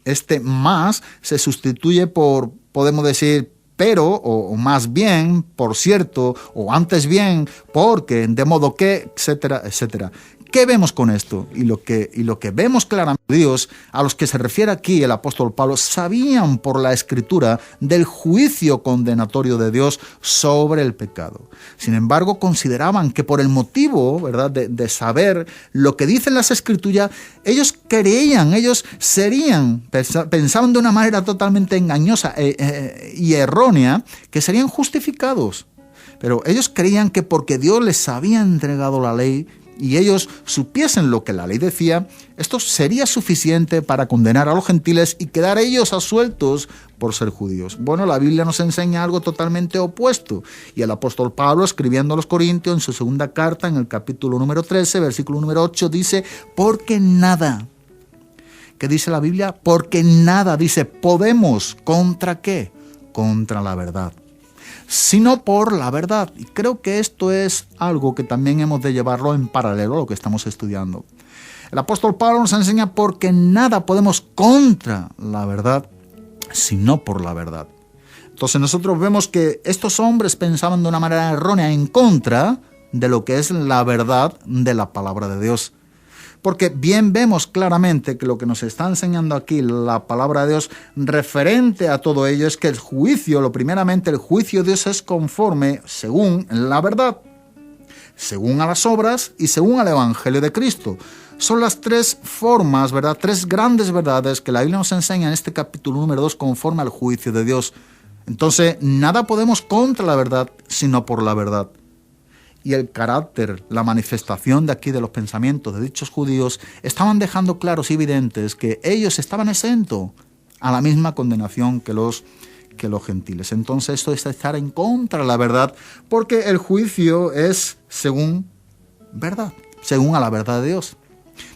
este más se sustituye por, podemos decir, pero, o más bien, por cierto, o antes bien, porque, de modo que, etcétera, etcétera. ¿Qué vemos con esto? Y lo que vemos claramente, Dios, a los que se refiere aquí el apóstol Pablo, sabían por la Escritura del juicio condenatorio de Dios sobre el pecado. Sin embargo, consideraban que por el motivo, ¿verdad?, de saber lo que dicen las Escrituras, ellos creían, ellos pensaban de una manera totalmente engañosa y errónea, que serían justificados. Pero ellos creían que porque Dios les había entregado la ley, y ellos supiesen lo que la ley decía, esto sería suficiente para condenar a los gentiles y quedar ellos absueltos por ser judíos. Bueno, la Biblia nos enseña algo totalmente opuesto. Y el apóstol Pablo, escribiendo a los Corintios en su segunda carta, en el capítulo número 13, versículo número 8, dice: porque nada. ¿Qué dice la Biblia? Porque nada, dice, podemos. ¿Contra qué? Contra la verdad. Sino por la verdad. Y creo que esto es algo que también hemos de llevarlo en paralelo a lo que estamos estudiando. El apóstol Pablo nos enseña: porque nada podemos contra la verdad, sino por la verdad. Entonces nosotros vemos que estos hombres pensaban de una manera errónea en contra de lo que es la verdad de la palabra de Dios. Porque bien vemos claramente que lo que nos está enseñando aquí la palabra de Dios referente a todo ello es que el juicio, primeramente el juicio de Dios es conforme según la verdad, según a las obras y según al Evangelio de Cristo. Son las tres formas, ¿verdad?, tres grandes verdades que la Biblia nos enseña en este capítulo número 2 conforme al juicio de Dios. Entonces, nada podemos contra la verdad, sino por la verdad. Y el carácter, la manifestación de aquí de los pensamientos de dichos judíos estaban dejando claros y evidentes que ellos estaban exentos a la misma condenación que los gentiles. Entonces esto es estar en contra de la verdad, porque el juicio es según verdad, según a la verdad de Dios.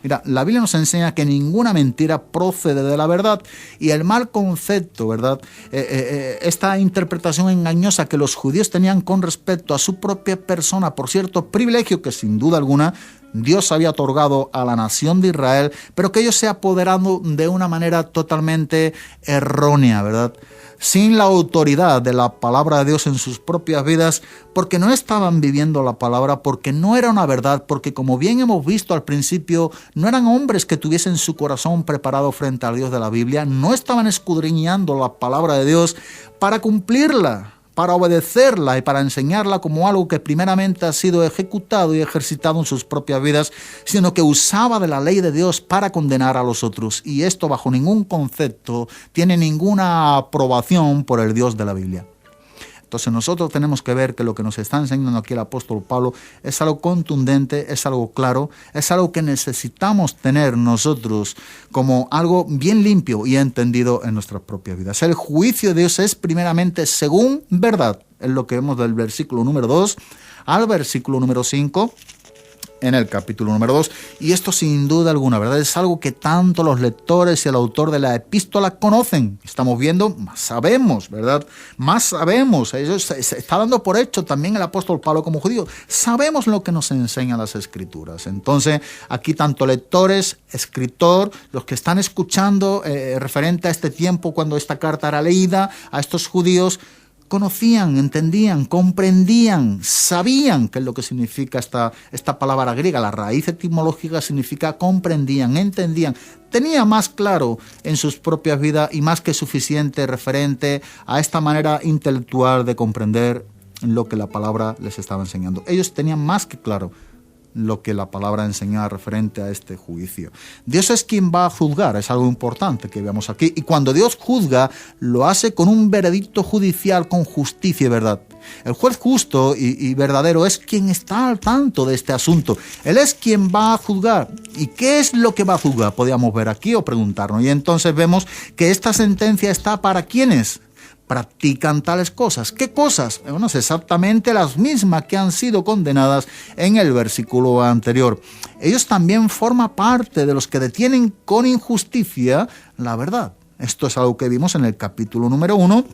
Mira, la Biblia nos enseña que ninguna mentira procede de la verdad, y el mal concepto, ¿verdad?, esta interpretación engañosa que los judíos tenían con respecto a su propia persona por cierto privilegio que sin duda alguna Dios había otorgado a la nación de Israel, pero que ellos se apoderaron de una manera totalmente errónea, ¿verdad? Sin la autoridad de la palabra de Dios en sus propias vidas, porque no estaban viviendo la palabra, porque no era una verdad, porque como bien hemos visto al principio, no eran hombres que tuviesen su corazón preparado frente al Dios de la Biblia, no estaban escudriñando la palabra de Dios para cumplirla, para obedecerla y para enseñarla como algo que primeramente ha sido ejecutado y ejercitado en sus propias vidas, sino que usaba de la ley de Dios para condenar a los otros. Y esto bajo ningún concepto tiene ninguna aprobación por el Dios de la Biblia. Entonces nosotros tenemos que ver que lo que nos está enseñando aquí el apóstol Pablo es algo contundente, es algo claro, es algo que necesitamos tener nosotros como algo bien limpio y entendido en nuestras propias vidas. El juicio de Dios es primeramente según verdad, es lo que vemos del versículo número 2 al versículo número 5. En el capítulo número 2, y esto sin duda alguna, ¿verdad? Es algo que tanto los lectores y el autor de la epístola conocen. Estamos viendo, más sabemos, ¿verdad? Más sabemos. Eso se está dando por hecho también el apóstol Pablo como judío. Sabemos lo que nos enseñan las Escrituras. Entonces, aquí tanto lectores, escritor, los que están escuchando referente a este tiempo cuando esta carta era leída a estos judíos, conocían, entendían, comprendían, sabían qué es lo que significa esta palabra griega. La raíz etimológica significa comprendían, entendían. Tenía más claro en sus propias vidas y más que suficiente referente a esta manera intelectual de comprender lo que la palabra les estaba enseñando. Ellos tenían más que claro lo que la palabra enseñaba referente a este juicio. Dios es quien va a juzgar, es algo importante que veamos aquí. Y cuando Dios juzga, lo hace con un veredicto judicial, con justicia y verdad. El juez justo y verdadero es quien está al tanto de este asunto. Él es quien va a juzgar. ¿Y qué es lo que va a juzgar? Podríamos ver aquí o preguntarnos. Y entonces vemos que esta sentencia está para quienes practican tales cosas. ¿Qué cosas? Bueno, es exactamente las mismas que han sido condenadas en el versículo anterior. Ellos también forman parte de los que detienen con injusticia la verdad. Esto es algo que vimos en el capítulo número 1,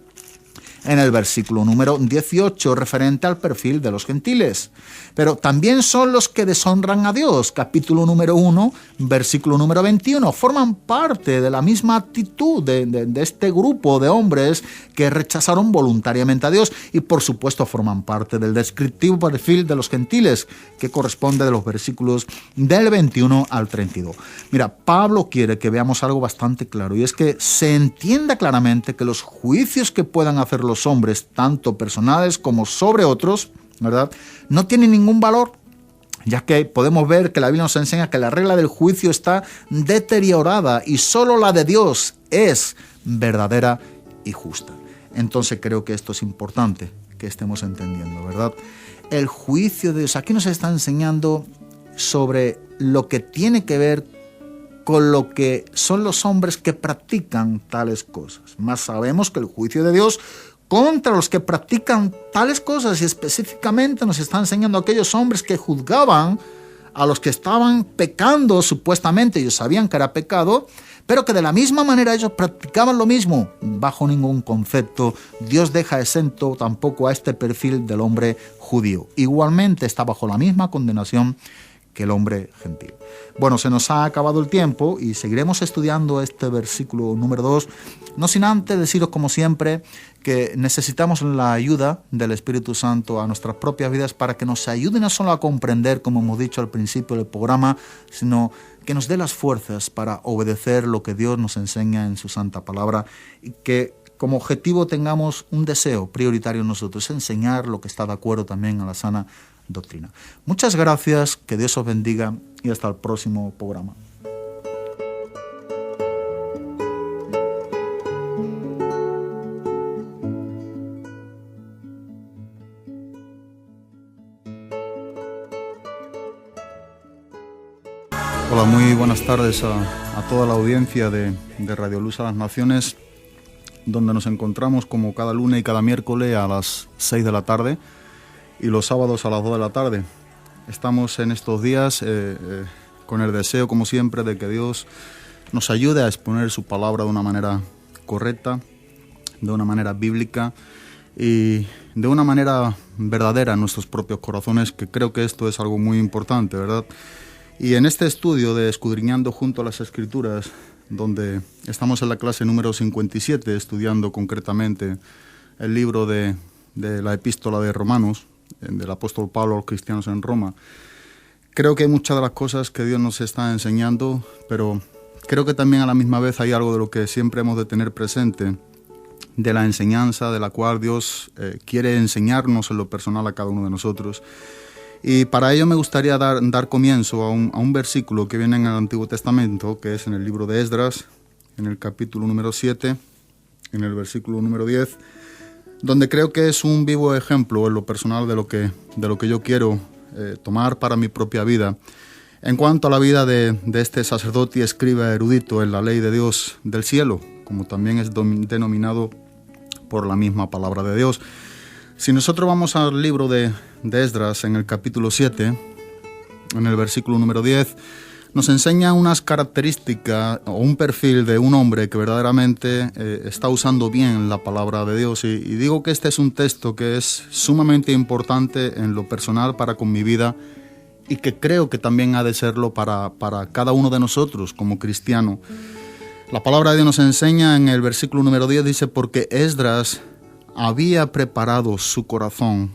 en el versículo número 18, referente al perfil de los gentiles. Pero también son los que deshonran a Dios, capítulo número 1, versículo número 21. Forman parte de la misma actitud de este grupo de hombres que rechazaron voluntariamente a Dios y por supuesto forman parte del descriptivo perfil de los gentiles, que corresponde de los versículos del 21 al 32. Mira, Pablo quiere que veamos algo bastante claro, y es que se entienda claramente que los juicios que puedan hacer los hombres, tanto personales como sobre otros, ¿verdad?, no tienen ningún valor, ya que podemos ver que la Biblia nos enseña que la regla del juicio está deteriorada y solo la de Dios es verdadera y justa. Entonces creo que esto es importante que estemos entendiendo, ¿verdad? El juicio de Dios aquí nos está enseñando sobre lo que tiene que ver con lo que son los hombres que practican tales cosas. Más sabemos que el juicio de Dios contra los que practican tales cosas, y específicamente nos está enseñando a aquellos hombres que juzgaban a los que estaban pecando, supuestamente ellos sabían que era pecado, pero que de la misma manera ellos practicaban lo mismo. Bajo ningún concepto Dios deja exento tampoco a este perfil del hombre judío. Igualmente está bajo la misma condenación que el hombre gentil. Bueno, se nos ha acabado el tiempo y seguiremos estudiando este versículo número 2, no sin antes deciros, como siempre, que necesitamos la ayuda del Espíritu Santo a nuestras propias vidas para que nos ayude no solo a comprender, como hemos dicho al principio del programa, sino que nos dé las fuerzas para obedecer lo que Dios nos enseña en su santa palabra, y que como objetivo tengamos un deseo prioritario en nosotros, enseñar lo que está de acuerdo también a la sana doctrina. Muchas gracias, que Dios os bendiga y hasta el próximo programa. Hola, muy buenas tardes a toda la audiencia de Radio Luz a las Naciones, donde nos encontramos como cada lunes y cada miércoles a las 6 de la tarde y los sábados a las 2 de la tarde. Estamos en estos días con el deseo, como siempre, de que Dios nos ayude a exponer su palabra de una manera correcta, de una manera bíblica y de una manera verdadera en nuestros propios corazones, que creo que esto es algo muy importante, ¿verdad? Y en este estudio de Escudriñando junto a las Escrituras, donde estamos en la clase número 57, estudiando concretamente el libro de la epístola de Romanos, del apóstol Pablo a los cristianos en Roma, creo que hay muchas de las cosas que Dios nos está enseñando, pero creo que también a la misma vez hay algo de lo que siempre hemos de tener presente, de la enseñanza de la cual Dios quiere enseñarnos en lo personal a cada uno de nosotros. Y para ello me gustaría dar comienzo a un versículo que viene en el Antiguo Testamento, que es en el libro de Esdras, en el capítulo número 7, en el versículo número 10, donde creo que es un vivo ejemplo en lo personal de lo que yo quiero tomar para mi propia vida, en cuanto a la vida de este sacerdote y escriba erudito en la ley de Dios del cielo, como también es denominado por la misma palabra de Dios. Si nosotros vamos al libro de Esdras, en el capítulo 7, en el versículo número 10, nos enseña unas características o un perfil de un hombre que verdaderamente está usando bien la palabra de Dios. Y digo que este es un texto que es sumamente importante en lo personal para con mi vida y que creo que también ha de serlo para cada uno de nosotros como cristiano. La palabra de Dios nos enseña en el versículo número 10, dice, porque Esdras había preparado su corazón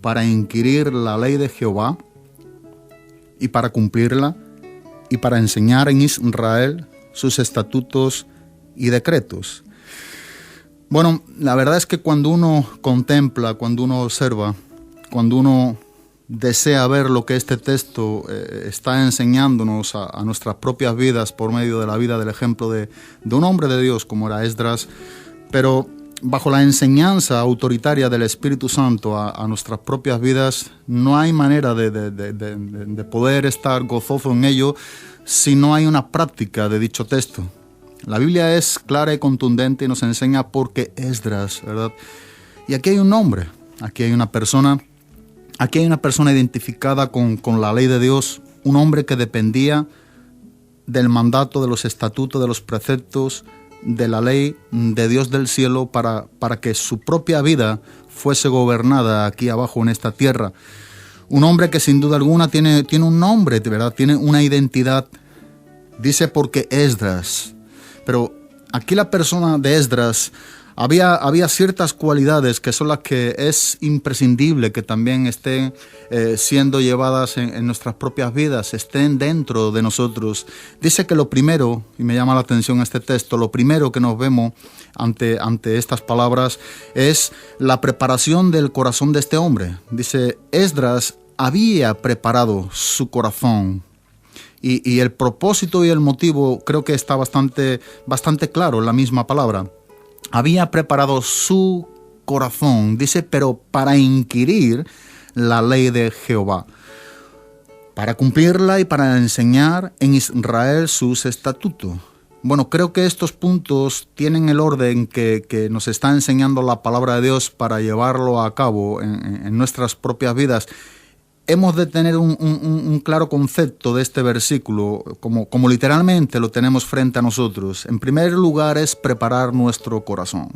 para inquirir la ley de Jehová y para cumplirla y para enseñar en Israel sus estatutos y decretos. Bueno, la verdad es que cuando uno contempla, cuando uno observa, cuando uno desea ver lo que este texto está enseñándonos a nuestras propias vidas por medio de la vida del ejemplo de un hombre de Dios como era Esdras, pero bajo la enseñanza autoritaria del Espíritu Santo a nuestras propias vidas, no hay manera de poder estar gozoso en ello si no hay una práctica de dicho texto. La Biblia es clara y contundente y nos enseña por qué Esdras, ¿verdad? Y aquí hay un nombre, aquí hay una persona identificada con la ley de Dios, un hombre que dependía del mandato, de los estatutos, de los preceptos, de la ley de Dios del cielo para que su propia vida fuese gobernada aquí abajo en esta tierra. Un hombre que sin duda alguna tiene un nombre, ¿verdad? Tiene una identidad. Dice porque Esdras. Pero aquí la persona de Esdras había ciertas cualidades que son las que es imprescindible que también estén siendo llevadas en nuestras propias vidas, estén dentro de nosotros. Dice que lo primero, y me llama la atención este texto, lo primero que nos vemos ante estas palabras es la preparación del corazón de este hombre. Dice, Esdras había preparado su corazón. Y el propósito y el motivo creo que está bastante claro en la misma palabra. Había preparado su corazón, dice, pero para inquirir la ley de Jehová, para cumplirla y para enseñar en Israel sus estatutos. Bueno, creo que estos puntos tienen el orden que nos está enseñando la palabra de Dios para llevarlo a cabo en nuestras propias vidas. Hemos de tener un claro concepto de este versículo, como literalmente lo tenemos frente a nosotros. En primer lugar es preparar nuestro corazón.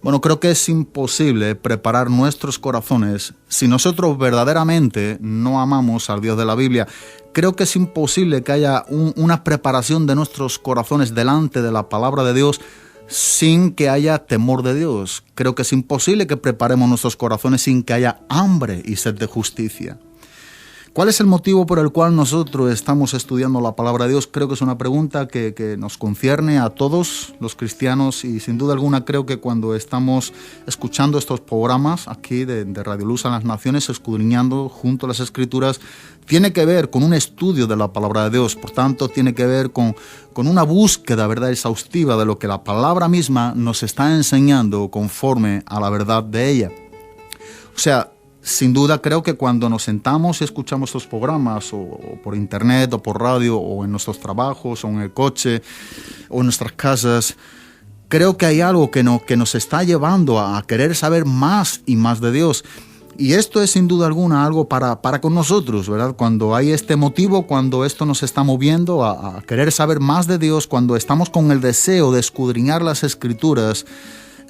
Bueno, creo que es imposible preparar nuestros corazones si nosotros verdaderamente no amamos al Dios de la Biblia. Creo que es imposible que haya una preparación de nuestros corazones delante de la palabra de Dios sin que haya temor de Dios. Creo que es imposible que preparemos nuestros corazones sin que haya hambre y sed de justicia. ¿Cuál es el motivo por el cual nosotros estamos estudiando la palabra de Dios? Creo que es una pregunta que nos concierne a todos los cristianos y sin duda alguna creo que cuando estamos escuchando estos programas aquí de Radio Luz a las Naciones, escudriñando junto a las Escrituras, tiene que ver con un estudio de la palabra de Dios. Por tanto, tiene que ver con una búsqueda, ¿verdad?, exhaustiva de lo que la palabra misma nos está enseñando conforme a la verdad de ella. O sea, sin duda creo que cuando nos sentamos y escuchamos estos programas o por internet o por radio o en nuestros trabajos o en el coche o en nuestras casas, creo que hay algo que nos está llevando a querer saber más y más de Dios. Y esto es sin duda alguna algo para con nosotros, ¿verdad? Cuando hay este motivo, cuando esto nos está moviendo a querer saber más de Dios, cuando estamos con el deseo de escudriñar las Escrituras,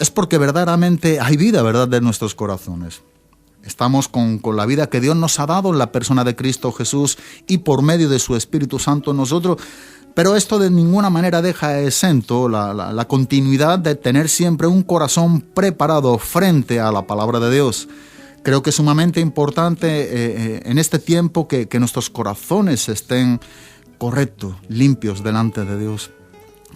es porque verdaderamente hay vida, ¿verdad?, de nuestros corazones. Estamos con la vida que Dios nos ha dado en la persona de Cristo Jesús y por medio de su Espíritu Santo en nosotros. Pero esto de ninguna manera deja exento la continuidad de tener siempre un corazón preparado frente a la palabra de Dios. Creo que es sumamente importante en este tiempo que nuestros corazones estén correctos, limpios delante de Dios.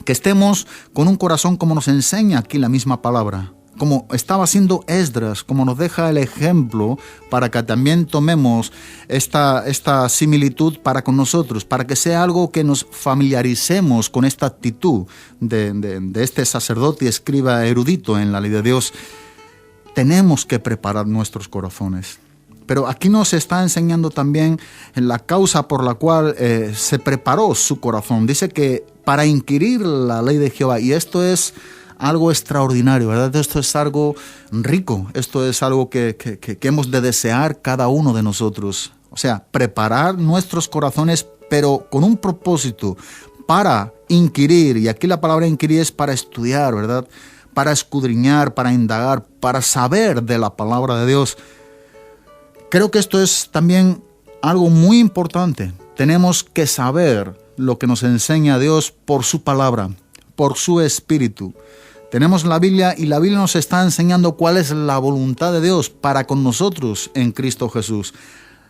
Que estemos con un corazón como nos enseña aquí la misma palabra, como estaba haciendo Esdras, como nos deja el ejemplo, para que también tomemos esta similitud para con nosotros, para que sea algo que nos familiaricemos con esta actitud de este sacerdote y escriba erudito en la ley de Dios. Tenemos que preparar nuestros corazones. Pero aquí nos está enseñando también la causa por la cual se preparó su corazón. Dice que para inquirir la ley de Jehová, y esto es algo extraordinario, ¿verdad? Esto es algo rico, esto es algo que hemos de desear cada uno de nosotros. O sea, preparar nuestros corazones, pero con un propósito, para inquirir, y aquí la palabra inquirir es para estudiar, ¿verdad? Para escudriñar, para indagar, para saber de la palabra de Dios. Creo que esto es también algo muy importante. Tenemos que saber lo que nos enseña Dios por su palabra, por su Espíritu. Tenemos la Biblia y la Biblia nos está enseñando cuál es la voluntad de Dios para con nosotros en Cristo Jesús.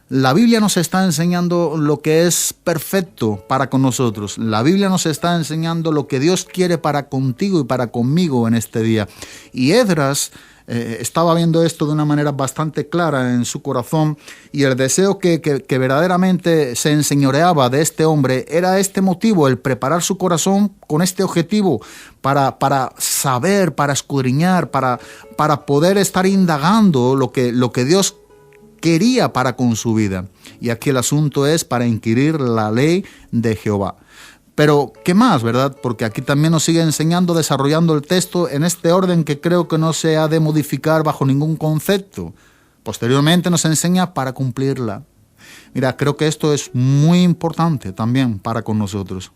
La Biblia nos está enseñando lo que es perfecto para con nosotros. La Biblia nos está enseñando lo que Dios quiere para contigo y para conmigo en este día. Y Esdras estaba viendo esto de una manera bastante clara en su corazón, y el deseo que verdaderamente se enseñoreaba de este hombre era este motivo, el preparar su corazón con este objetivo para saber, para escudriñar, para poder estar indagando lo que Dios quería para con su vida. Y aquí el asunto es para inquirir la ley de Jehová. Pero, ¿qué más, verdad? Porque aquí también nos sigue enseñando, desarrollando el texto en este orden que creo que no se ha de modificar bajo ningún concepto. Posteriormente nos enseña para cumplirla. Mira, creo que esto es muy importante también para con nosotros.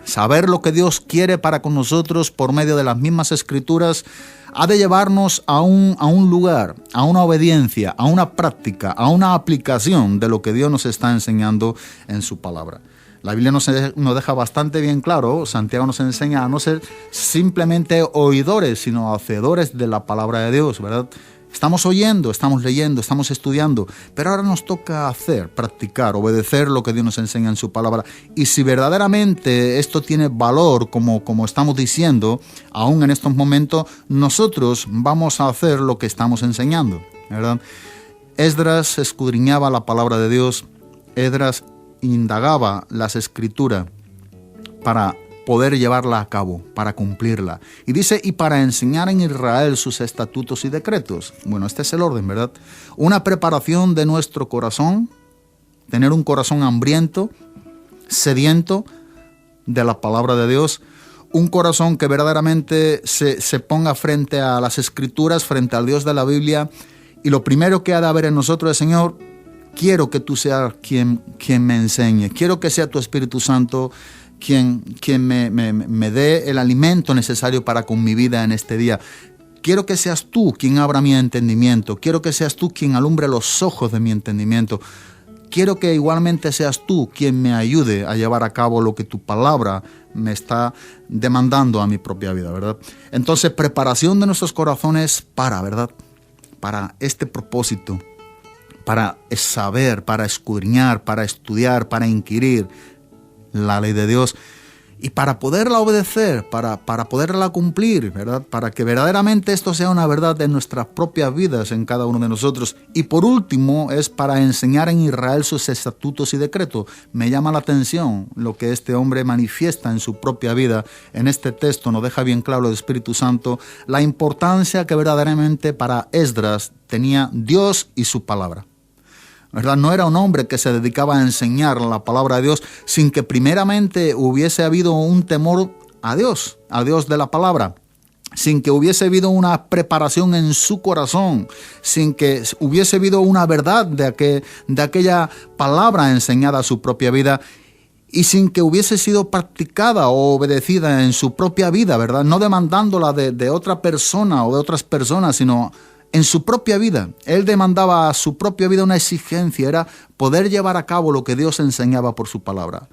Saber lo que Dios quiere para con nosotros por medio de las mismas Escrituras ha de llevarnos a un lugar, a una obediencia, a una práctica, a una aplicación de lo que Dios nos está enseñando en su palabra. La Biblia nos deja bastante bien claro, Santiago nos enseña a no ser simplemente oidores, sino hacedores de la palabra de Dios, ¿verdad? Estamos oyendo, estamos leyendo, estamos estudiando, pero ahora nos toca hacer, practicar, obedecer lo que Dios nos enseña en su palabra. Y si verdaderamente esto tiene valor, como estamos diciendo, aún en estos momentos, nosotros vamos a hacer lo que estamos enseñando, ¿verdad? Esdras escudriñaba la palabra de Dios, Esdras indagaba las Escrituras para poder llevarla a cabo, para cumplirla. Y dice, y para enseñar en Israel sus estatutos y decretos. Bueno, este es el orden, ¿verdad? Una preparación de nuestro corazón, tener un corazón hambriento, sediento de la palabra de Dios, un corazón que verdaderamente se ponga frente a las Escrituras, frente al Dios de la Biblia, y lo primero que ha de haber en nosotros es, Señor, quiero que tú seas quien me enseñe, quiero que sea tu Espíritu Santo quien me dé el alimento necesario para con mi vida en este día. Quiero que seas tú quien abra mi entendimiento, quiero que seas tú quien alumbre los ojos de mi entendimiento. Quiero que igualmente seas tú quien me ayude a llevar a cabo lo que tu palabra me está demandando a mi propia vida, ¿verdad? Entonces, preparación de nuestros corazones ¿verdad? Para este propósito, para saber, para escudriñar, para estudiar, para inquirir la ley de Dios y para poderla obedecer, para poderla cumplir, ¿verdad? Para que verdaderamente esto sea una verdad en nuestras propias vidas, en cada uno de nosotros. Y por último, es para enseñar en Israel sus estatutos y decretos. Me llama la atención lo que este hombre manifiesta en su propia vida. En este texto nos deja bien claro el Espíritu Santo la importancia que verdaderamente para Esdras tenía Dios y su palabra, ¿verdad? No era un hombre que se dedicaba a enseñar la palabra de Dios sin que primeramente hubiese habido un temor a Dios de la palabra, sin que hubiese habido una preparación en su corazón, sin que hubiese habido una verdad de aquella palabra enseñada a su propia vida, y sin que hubiese sido practicada o obedecida en su propia vida, ¿verdad? No demandándola de otra persona o de otras personas, sino en su propia vida. Él demandaba a su propia vida una exigencia, era poder llevar a cabo lo que Dios enseñaba por su palabra,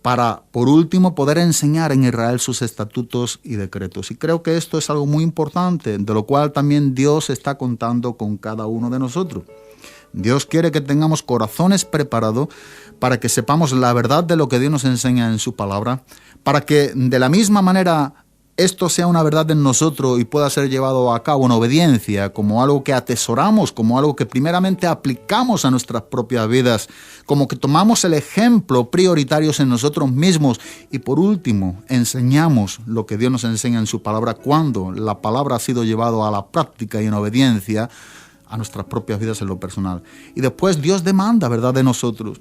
para, por último, poder enseñar en Israel sus estatutos y decretos. Y creo que esto es algo muy importante, de lo cual también Dios está contando con cada uno de nosotros. Dios quiere que tengamos corazones preparados para que sepamos la verdad de lo que Dios nos enseña en su palabra, para que de la misma manera esto sea una verdad en nosotros y pueda ser llevado a cabo en obediencia, como algo que atesoramos, como algo que primeramente aplicamos a nuestras propias vidas, como que tomamos el ejemplo prioritarios en nosotros mismos y por último enseñamos lo que Dios nos enseña en su palabra cuando la palabra ha sido llevado a la práctica y en obediencia a nuestras propias vidas en lo personal. Y después Dios demanda, ¿verdad?, de nosotros.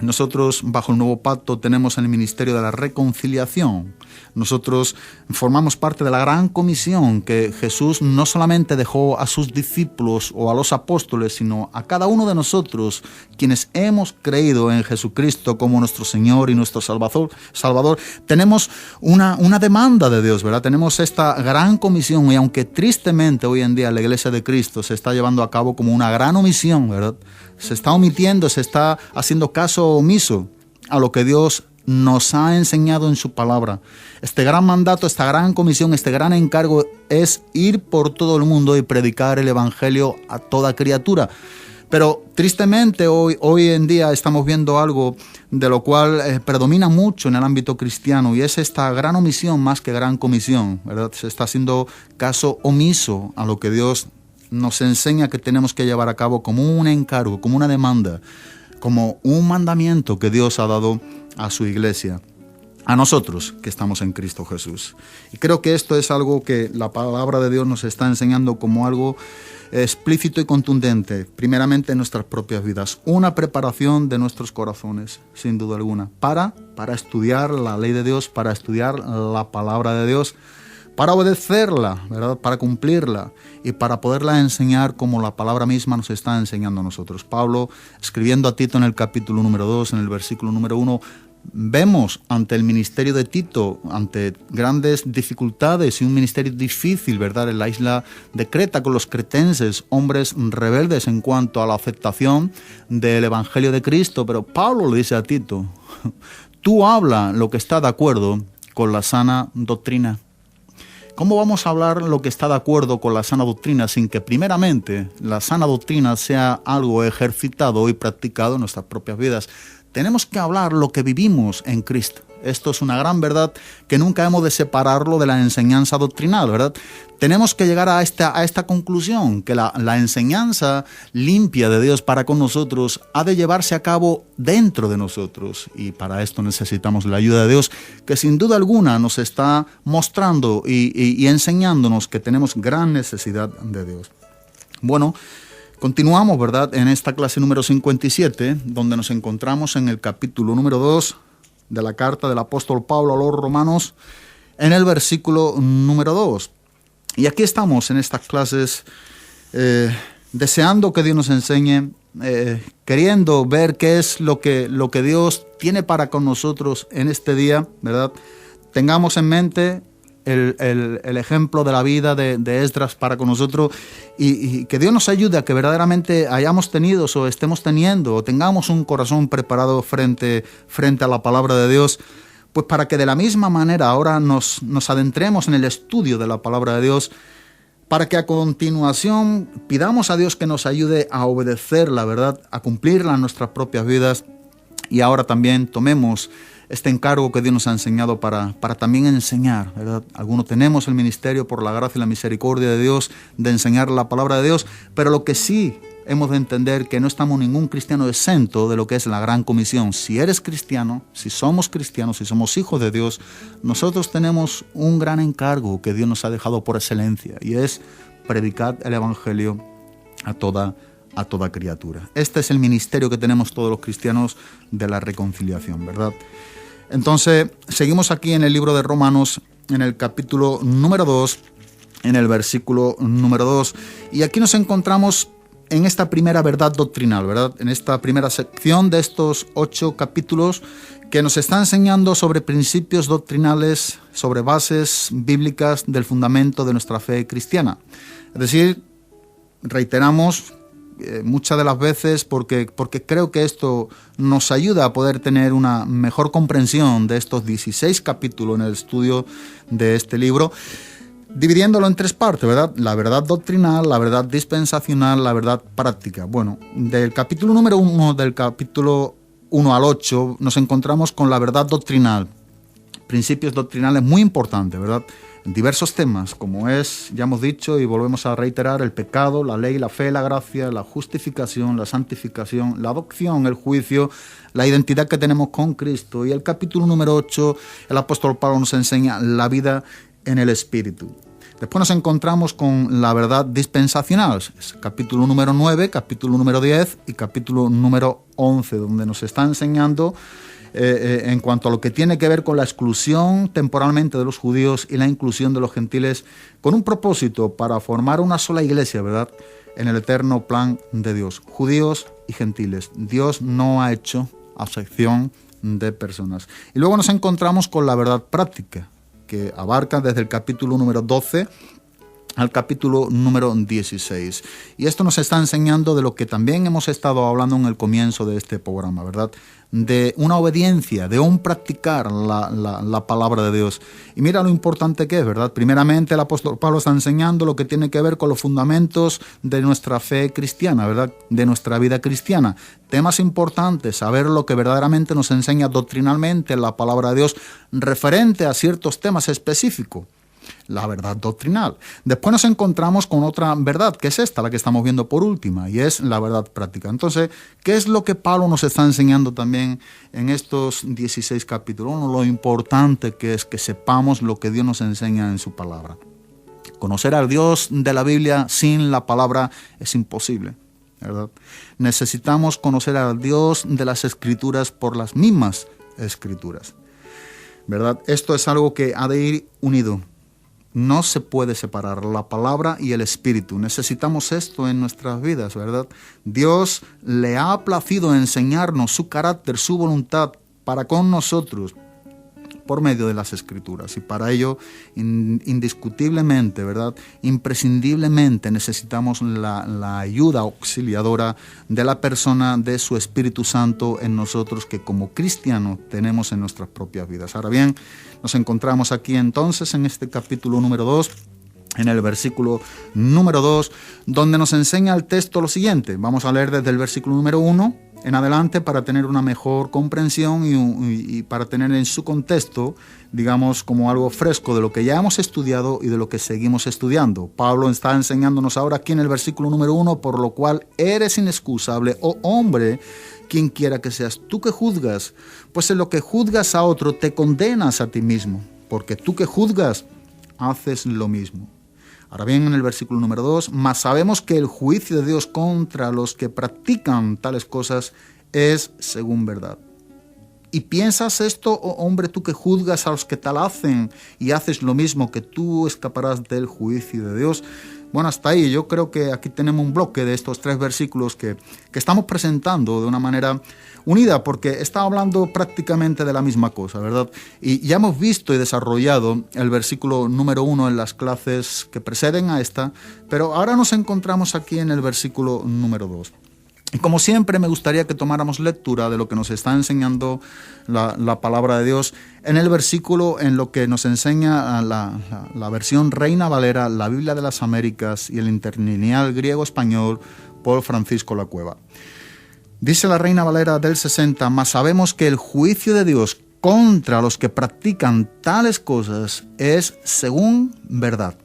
Nosotros, bajo el nuevo pacto, tenemos el ministerio de la reconciliación. Nosotros formamos parte de la gran comisión que Jesús no solamente dejó a sus discípulos o a los apóstoles, sino a cada uno de nosotros, quienes hemos creído en Jesucristo como nuestro Señor y nuestro Salvador. Tenemos una demanda de Dios, ¿verdad? Tenemos esta gran comisión y aunque tristemente hoy en día la Iglesia de Cristo se está llevando a cabo como una gran omisión, ¿verdad? Se está omitiendo, se está haciendo caso omiso a lo que Dios nos ha enseñado en su palabra. Este gran mandato, esta gran comisión, este gran encargo es ir por todo el mundo y predicar el evangelio a toda criatura. Pero tristemente hoy en día estamos viendo algo de lo cual predomina mucho en el ámbito cristiano y es esta gran omisión más que gran comisión, ¿verdad? Se está haciendo caso omiso a lo que Dios nos enseña que tenemos que llevar a cabo como un encargo, como una demanda, como un mandamiento que Dios ha dado a su iglesia, a nosotros que estamos en Cristo Jesús. Y creo que esto es algo que la palabra de Dios nos está enseñando como algo explícito y contundente, primeramente en nuestras propias vidas, una preparación de nuestros corazones, sin duda alguna, para estudiar la ley de Dios, para estudiar la palabra de Dios, para obedecerla, ¿verdad?, para cumplirla y para poderla enseñar como la palabra misma nos está enseñando a nosotros. Pablo, escribiendo a Tito en el capítulo número 2, en el versículo número 1, vemos ante el ministerio de Tito, ante grandes dificultades y un ministerio difícil, ¿verdad?, en la isla de Creta con los cretenses, hombres rebeldes en cuanto a la aceptación del evangelio de Cristo. Pero Pablo le dice a Tito, tú habla lo que está de acuerdo con la sana doctrina. ¿Cómo vamos a hablar lo que está de acuerdo con la sana doctrina sin que primeramente la sana doctrina sea algo ejercitado y practicado en nuestras propias vidas? Tenemos que hablar lo que vivimos en Cristo. Esto es una gran verdad que nunca hemos de separarlo de la enseñanza doctrinal, ¿verdad? Tenemos que llegar a esta conclusión, que la enseñanza limpia de Dios para con nosotros ha de llevarse a cabo dentro de nosotros. Y para esto necesitamos la ayuda de Dios, que sin duda alguna nos está mostrando y enseñándonos que tenemos gran necesidad de Dios. Bueno, continuamos, ¿verdad?, en esta clase número 57, donde nos encontramos en el capítulo número 2 de la carta del apóstol Pablo a los romanos, en el versículo número 2. Y aquí estamos en estas clases deseando que Dios nos enseñe, queriendo ver qué es lo que Dios tiene para con nosotros en este día, ¿verdad? Tengamos en mente el ejemplo de la vida de Esdras para con nosotros y que Dios nos ayude a que verdaderamente hayamos tenido o estemos teniendo o tengamos un corazón preparado frente a la palabra de Dios, pues para que de la misma manera ahora nos adentremos en el estudio de la palabra de Dios, para que a continuación pidamos a Dios que nos ayude a obedecerla, ¿verdad?, a cumplirla en nuestras propias vidas y ahora también tomemos este encargo que Dios nos ha enseñado para también enseñar, ¿verdad? Algunos tenemos el ministerio por la gracia y la misericordia de Dios de enseñar la palabra de Dios, pero lo que sí hemos de entender que no estamos ningún cristiano exento de lo que es la gran comisión. Si eres cristiano, si somos cristianos, si somos hijos de Dios, nosotros tenemos un gran encargo que Dios nos ha dejado por excelencia y es predicar el evangelio a toda criatura. Este es el ministerio que tenemos todos los cristianos de la reconciliación, ¿verdad? Entonces, seguimos aquí en el libro de Romanos, en el capítulo número 2, en el versículo número 2. Y aquí nos encontramos en esta primera verdad doctrinal, ¿verdad? En esta primera sección de estos 8 capítulos que nos está enseñando sobre principios doctrinales, sobre bases bíblicas del fundamento de nuestra fe cristiana. Es decir, reiteramos muchas de las veces porque creo que esto nos ayuda a poder tener una mejor comprensión de estos 16 capítulos en el estudio de este libro, dividiéndolo en tres partes, ¿verdad? La verdad doctrinal, la verdad dispensacional, la verdad práctica. Bueno, del capítulo número 1, del capítulo 1 al 8, nos encontramos con la verdad doctrinal, principios doctrinales muy importantes, ¿verdad? En diversos temas, como es, ya hemos dicho y volvemos a reiterar, el pecado, la ley, la fe, la gracia, la justificación, la santificación, la adopción, el juicio, la identidad que tenemos con Cristo. Y el capítulo número 8, el apóstol Pablo nos enseña la vida en el Espíritu. Después nos encontramos con la verdad dispensacional, es capítulo número 9, capítulo número 10 y capítulo número 11, donde nos está enseñando en cuanto a lo que tiene que ver con la exclusión temporalmente de los judíos y la inclusión de los gentiles, con un propósito para formar una sola iglesia, ¿verdad?, en el eterno plan de Dios, judíos y gentiles. Dios no ha hecho acepción de personas. Y luego nos encontramos con la verdad práctica, que abarca desde el capítulo número 12 al capítulo número 16. Y esto nos está enseñando de lo que también hemos estado hablando en el comienzo de este programa, ¿verdad?, de una obediencia, de un practicar la palabra de Dios. Y mira lo importante que es, ¿verdad? Primeramente el apóstol Pablo está enseñando lo que tiene que ver con los fundamentos de nuestra fe cristiana, ¿verdad?, de nuestra vida cristiana. Temas importantes, saber lo que verdaderamente nos enseña doctrinalmente la palabra de Dios referente a ciertos temas específicos. La verdad doctrinal. Después nos encontramos con otra verdad, que es esta, la que estamos viendo por última, y es la verdad práctica. Entonces, ¿qué es lo que Pablo nos está enseñando también en estos 16 capítulos? Bueno, lo importante que es que sepamos lo que Dios nos enseña en su palabra. Conocer al Dios de la Biblia sin la palabra es imposible, ¿verdad? Necesitamos conocer al Dios de las Escrituras por las mismas Escrituras, ¿verdad? Esto es algo que ha de ir unido. No se puede separar la palabra y el espíritu. Necesitamos esto en nuestras vidas, ¿verdad? Dios le ha placido enseñarnos su carácter, su voluntad para con nosotros por medio de las Escrituras. Y para ello, indiscutiblemente, ¿verdad?, imprescindiblemente necesitamos la ayuda auxiliadora de la persona de su Espíritu Santo en nosotros, que como cristianos tenemos en nuestras propias vidas. Ahora bien, nos encontramos aquí entonces en este capítulo número 2, en el versículo número 2, donde nos enseña el texto lo siguiente. Vamos a leer desde el versículo número 1 en adelante para tener una mejor comprensión y para tener en su contexto, digamos, como algo fresco de lo que ya hemos estudiado y de lo que seguimos estudiando. Pablo está enseñándonos ahora aquí en el versículo número 1, por lo cual eres inexcusable, oh hombre, quien quiera que seas tú que juzgas, pues en lo que juzgas a otro te condenas a ti mismo, porque tú que juzgas haces lo mismo. Ahora bien, en el versículo número 2, mas sabemos que el juicio de Dios contra los que practican tales cosas es según verdad. ¿Y piensas esto, oh hombre, tú que juzgas a los que tal hacen y haces lo mismo, que tú escaparás del juicio de Dios? Bueno, hasta ahí yo creo que aquí tenemos un bloque de estos 3 versículos que estamos presentando de una manera unida, porque está hablando prácticamente de la misma cosa, ¿verdad? Y ya hemos visto y desarrollado el versículo número 1 en las clases que preceden a esta, pero ahora nos encontramos aquí en el versículo número 2. Y como siempre me gustaría que tomáramos lectura de lo que nos está enseñando la palabra de Dios en el versículo, en lo que nos enseña la versión Reina Valera, la Biblia de las Américas y el interlineal griego-español por Francisco La Cueva. Dice la Reina Valera del 60, mas sabemos que el juicio de Dios contra los que practican tales cosas es según verdad.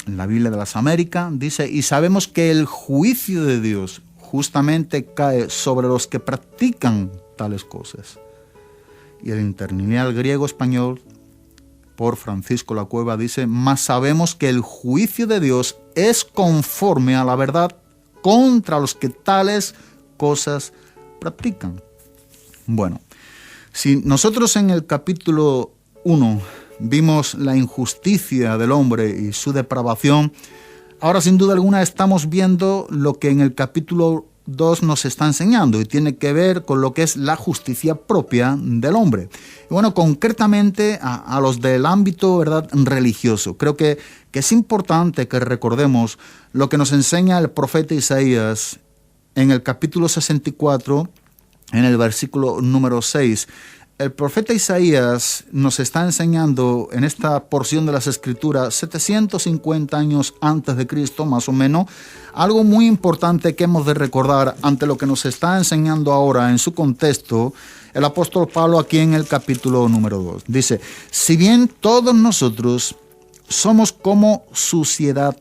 En la Biblia de las Américas dice, y sabemos que el juicio de Dios justamente cae sobre los que practican tales cosas. Y el interlineal griego-español por Francisco La Cueva dice, mas sabemos que el juicio de Dios es conforme a la verdad contra los que tales cosas practican. Bueno, si nosotros en el capítulo 1 vimos la injusticia del hombre y su depravación, ahora sin duda alguna estamos viendo lo que en el capítulo 2 nos está enseñando y tiene que ver con lo que es la justicia propia del hombre. Y bueno, concretamente a los del ámbito, ¿verdad?, religioso. Creo que es importante que recordemos lo que nos enseña el profeta Isaías en el capítulo 64, en el versículo número 6. El profeta Isaías nos está enseñando en esta porción de las Escrituras, 750 años antes de Cristo, más o menos, algo muy importante que hemos de recordar ante lo que nos está enseñando ahora en su contexto el apóstol Pablo aquí en el capítulo número 2. Dice, si bien todos nosotros somos como suciedad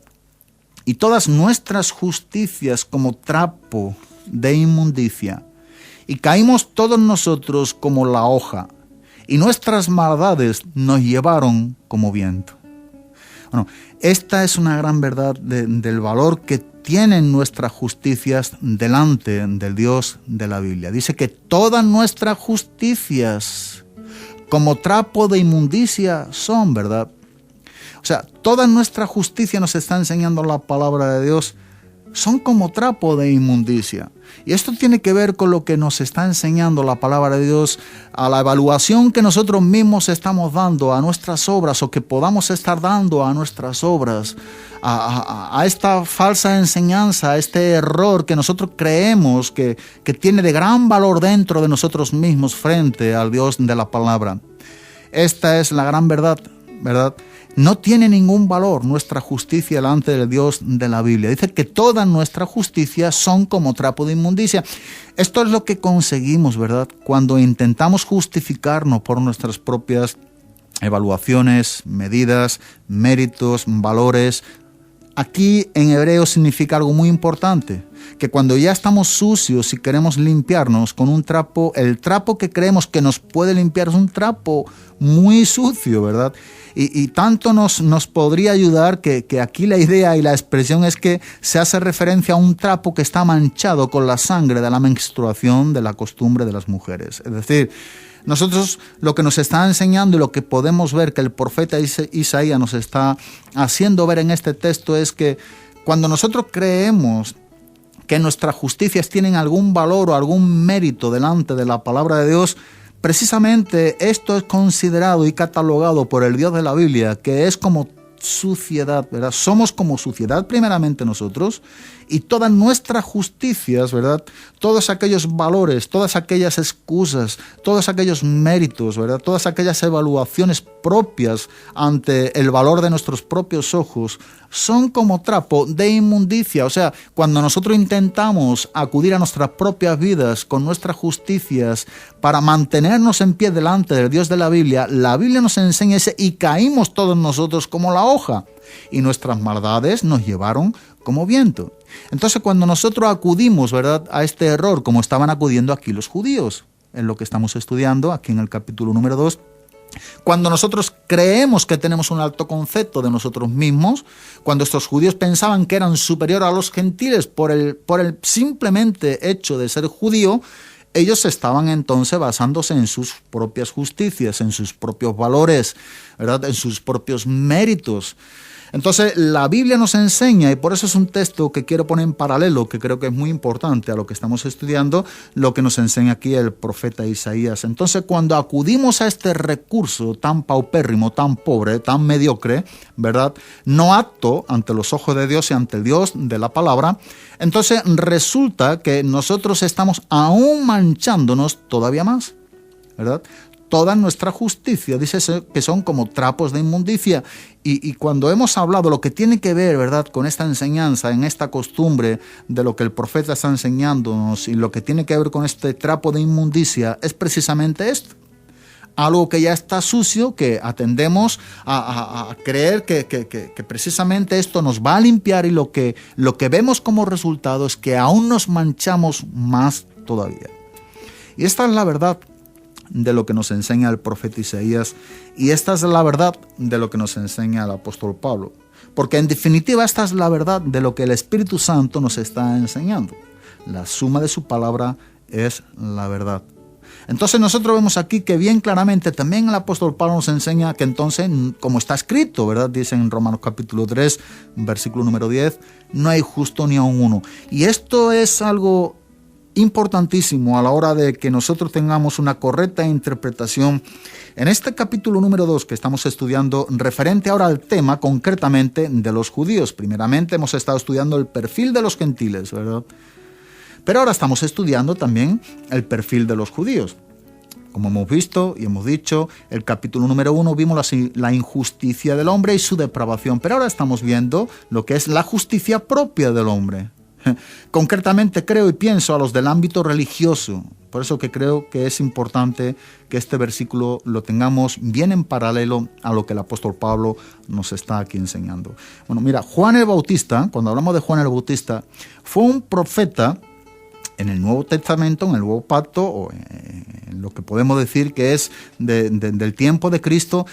y todas nuestras justicias como trapo de inmundicia, y caímos todos nosotros como la hoja, y nuestras maldades nos llevaron como viento. Bueno, esta es una gran verdad del valor que tienen nuestras justicias delante del Dios de la Biblia. Dice que todas nuestras justicias como trapo de inmundicia son, ¿verdad? O sea, toda nuestra justicia, nos está enseñando la palabra de Dios, son como trapo de inmundicia. Y esto tiene que ver con lo que nos está enseñando la palabra de Dios, a la evaluación que nosotros mismos estamos dando a nuestras obras, o que podamos estar dando a nuestras obras, a esta falsa enseñanza, a este error que nosotros creemos que tiene de gran valor dentro de nosotros mismos frente al Dios de la palabra. Esta es la gran verdad, ¿verdad? No tiene ningún valor nuestra justicia delante del Dios de la Biblia. Dice que todas nuestras justicias son como trapo de inmundicia. Esto es lo que conseguimos, ¿verdad?, cuando intentamos justificarnos por nuestras propias evaluaciones, medidas, méritos, valores. Aquí en hebreo significa algo muy importante, que cuando ya estamos sucios y queremos limpiarnos con un trapo, el trapo que creemos que nos puede limpiar es un trapo muy sucio, ¿verdad? Y tanto nos podría ayudar que aquí la idea y la expresión es que se hace referencia a un trapo que está manchado con la sangre de la menstruación, de la costumbre de las mujeres. Es decir, nosotros lo que nos está enseñando y lo que podemos ver que el profeta Isaías nos está haciendo ver en este texto es que cuando nosotros creemos que nuestras justicias tienen algún valor o algún mérito delante de la palabra de Dios, precisamente esto es considerado y catalogado por el Dios de la Biblia, que es como suciedad, ¿verdad? Somos como suciedad primeramente nosotros, y todas nuestras justicias, ¿verdad?, todos aquellos valores, todas aquellas excusas, todos aquellos méritos, ¿verdad?, todas aquellas evaluaciones propias ante el valor de nuestros propios ojos, son como trapo de inmundicia. O sea, cuando nosotros intentamos acudir a nuestras propias vidas con nuestras justicias para mantenernos en pie delante del Dios de la Biblia nos enseña ese, y caímos todos nosotros como la hoja, y nuestras maldades nos llevaron como viento. Entonces, cuando nosotros acudimos, ¿verdad?, a este error, como estaban acudiendo aquí los judíos, en lo que estamos estudiando aquí en el capítulo número 2, cuando nosotros creemos que tenemos un alto concepto de nosotros mismos, cuando estos judíos pensaban que eran superiores a los gentiles por el simplemente hecho de ser judío, ellos estaban entonces basándose en sus propias justicias, en sus propios valores, ¿verdad?, en sus propios méritos. Entonces la Biblia nos enseña, y por eso es un texto que quiero poner en paralelo, que creo que es muy importante a lo que estamos estudiando, lo que nos enseña aquí el profeta Isaías. Entonces, cuando acudimos a este recurso tan paupérrimo, tan pobre, tan mediocre, ¿verdad?, no apto ante los ojos de Dios y ante el Dios de la palabra, entonces resulta que nosotros estamos aún manchándonos todavía más, ¿verdad? Toda nuestra justicia, dice que son como trapos de inmundicia. Y cuando hemos hablado lo que tiene que ver, ¿verdad?, con esta enseñanza, en esta costumbre de lo que el profeta está enseñándonos, y lo que tiene que ver con este trapo de inmundicia, es precisamente esto. Algo que ya está sucio, que atendemos a creer que precisamente esto nos va a limpiar, y lo que vemos como resultado es que aún nos manchamos más todavía. Y esta es la verdad de lo que nos enseña el profeta Isaías, y esta es la verdad de lo que nos enseña el apóstol Pablo, porque en definitiva esta es la verdad de lo que el Espíritu Santo nos está enseñando. La suma de su palabra es la verdad. Entonces nosotros vemos aquí que bien claramente también el apóstol Pablo nos enseña que entonces, como está escrito, ¿verdad?, dice en Romanos capítulo 3, versículo número 10, no hay justo ni aun uno. Y esto es algo importantísimo a la hora de que nosotros tengamos una correcta interpretación en este capítulo número 2 que estamos estudiando, referente ahora al tema concretamente de los judíos. Primeramente hemos estado estudiando el perfil de los gentiles, ¿verdad? Pero ahora estamos estudiando también el perfil de los judíos. Como hemos visto y hemos dicho, el capítulo número 1 vimos la injusticia del hombre y su depravación, pero ahora estamos viendo lo que es la justicia propia del hombre. Concretamente creo y pienso a los del ámbito religioso. Por eso que creo que es importante que este versículo lo tengamos bien en paralelo a lo que el apóstol Pablo nos está aquí enseñando. Bueno, mira, Juan el Bautista, cuando hablamos de Juan el Bautista, fue un profeta en el Nuevo Testamento, en el Nuevo Pacto, o en lo que podemos decir que es del tiempo de Cristo.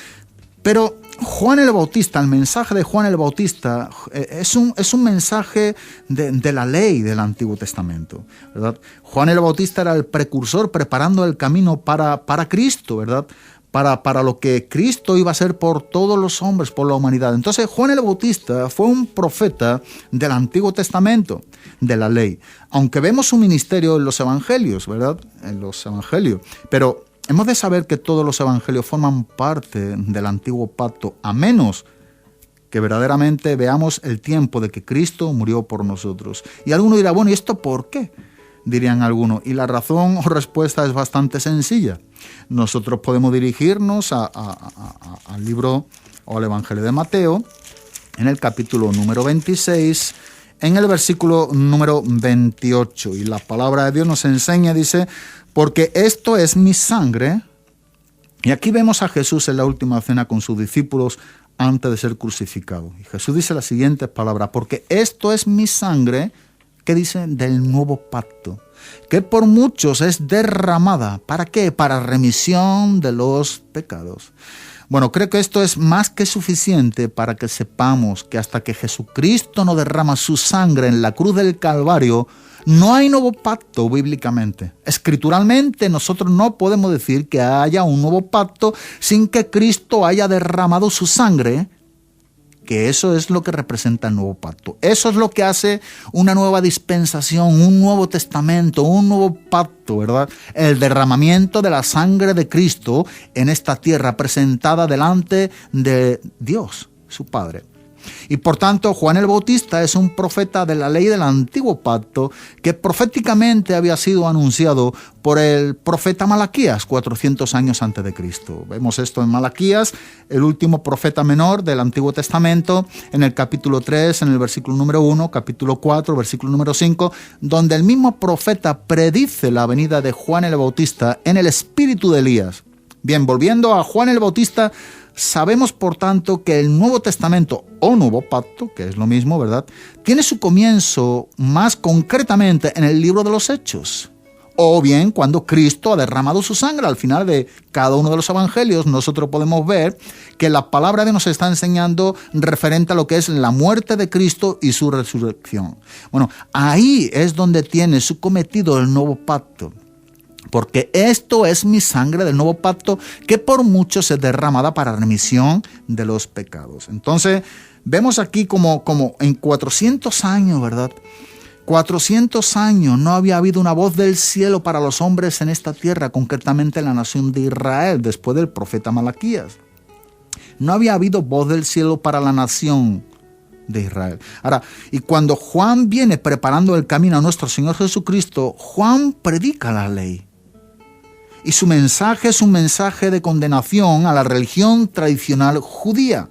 Pero Juan el Bautista, el mensaje de Juan el Bautista es un mensaje de la ley del Antiguo Testamento, ¿verdad? Juan el Bautista era el precursor preparando el camino para Cristo, ¿verdad? Para lo que Cristo iba a hacer por todos los hombres, por la humanidad. Entonces Juan el Bautista fue un profeta del Antiguo Testamento, de la ley. Aunque vemos su ministerio en los evangelios, ¿verdad? En los evangelios. Pero hemos de saber que todos los evangelios forman parte del antiguo pacto, a menos que verdaderamente veamos el tiempo de que Cristo murió por nosotros. Y alguno dirá, bueno, ¿y esto por qué? Dirían algunos. Y la razón o respuesta es bastante sencilla. Nosotros podemos dirigirnos al libro o al Evangelio de Mateo, en el capítulo número 26, en el versículo número 28. Y la palabra de Dios nos enseña, dice, porque esto es mi sangre. Y aquí vemos a Jesús en la última cena con sus discípulos antes de ser crucificado. Y Jesús dice las siguientes palabras, porque esto es mi sangre, que dice, del nuevo pacto, que por muchos es derramada. ¿Para qué? Para remisión de los pecados. Bueno, creo que esto es más que suficiente para que sepamos que hasta que Jesucristo no derrama su sangre en la cruz del Calvario, no hay nuevo pacto bíblicamente. Escrituralmente nosotros no podemos decir que haya un nuevo pacto sin que Cristo haya derramado su sangre, que eso es lo que representa el nuevo pacto. Eso es lo que hace una nueva dispensación, un nuevo testamento, un nuevo pacto, ¿verdad? El derramamiento de la sangre de Cristo en esta tierra presentada delante de Dios, su Padre. Y por tanto, Juan el Bautista es un profeta de la ley del antiguo pacto que proféticamente había sido anunciado por el profeta Malaquías 400 años antes de Cristo. Vemos esto en Malaquías, el último profeta menor del Antiguo Testamento, en el capítulo 3, en el versículo número 1, capítulo 4, versículo número 5, donde el mismo profeta predice la venida de Juan el Bautista en el espíritu de Elías. Bien, volviendo a Juan el Bautista, sabemos, por tanto, que el Nuevo Testamento o Nuevo Pacto, que es lo mismo, ¿verdad?, tiene su comienzo más concretamente en el libro de los Hechos. O bien cuando Cristo ha derramado su sangre. Al final de cada uno de los evangelios nosotros podemos ver que la palabra de Dios nos está enseñando referente a lo que es la muerte de Cristo y su resurrección. Bueno, ahí es donde tiene su cometido el Nuevo Pacto. Porque esto es mi sangre del nuevo pacto, que por muchos es derramada para remisión de los pecados. Entonces, vemos aquí como en 400 años, ¿verdad? 400 años no había habido una voz del cielo para los hombres en esta tierra, concretamente en la nación de Israel, después del profeta Malaquías. No había habido voz del cielo para la nación de Israel. Ahora, y cuando Juan viene preparando el camino a nuestro Señor Jesucristo, Juan predica la ley. Y su mensaje es un mensaje de condenación a la religión tradicional judía.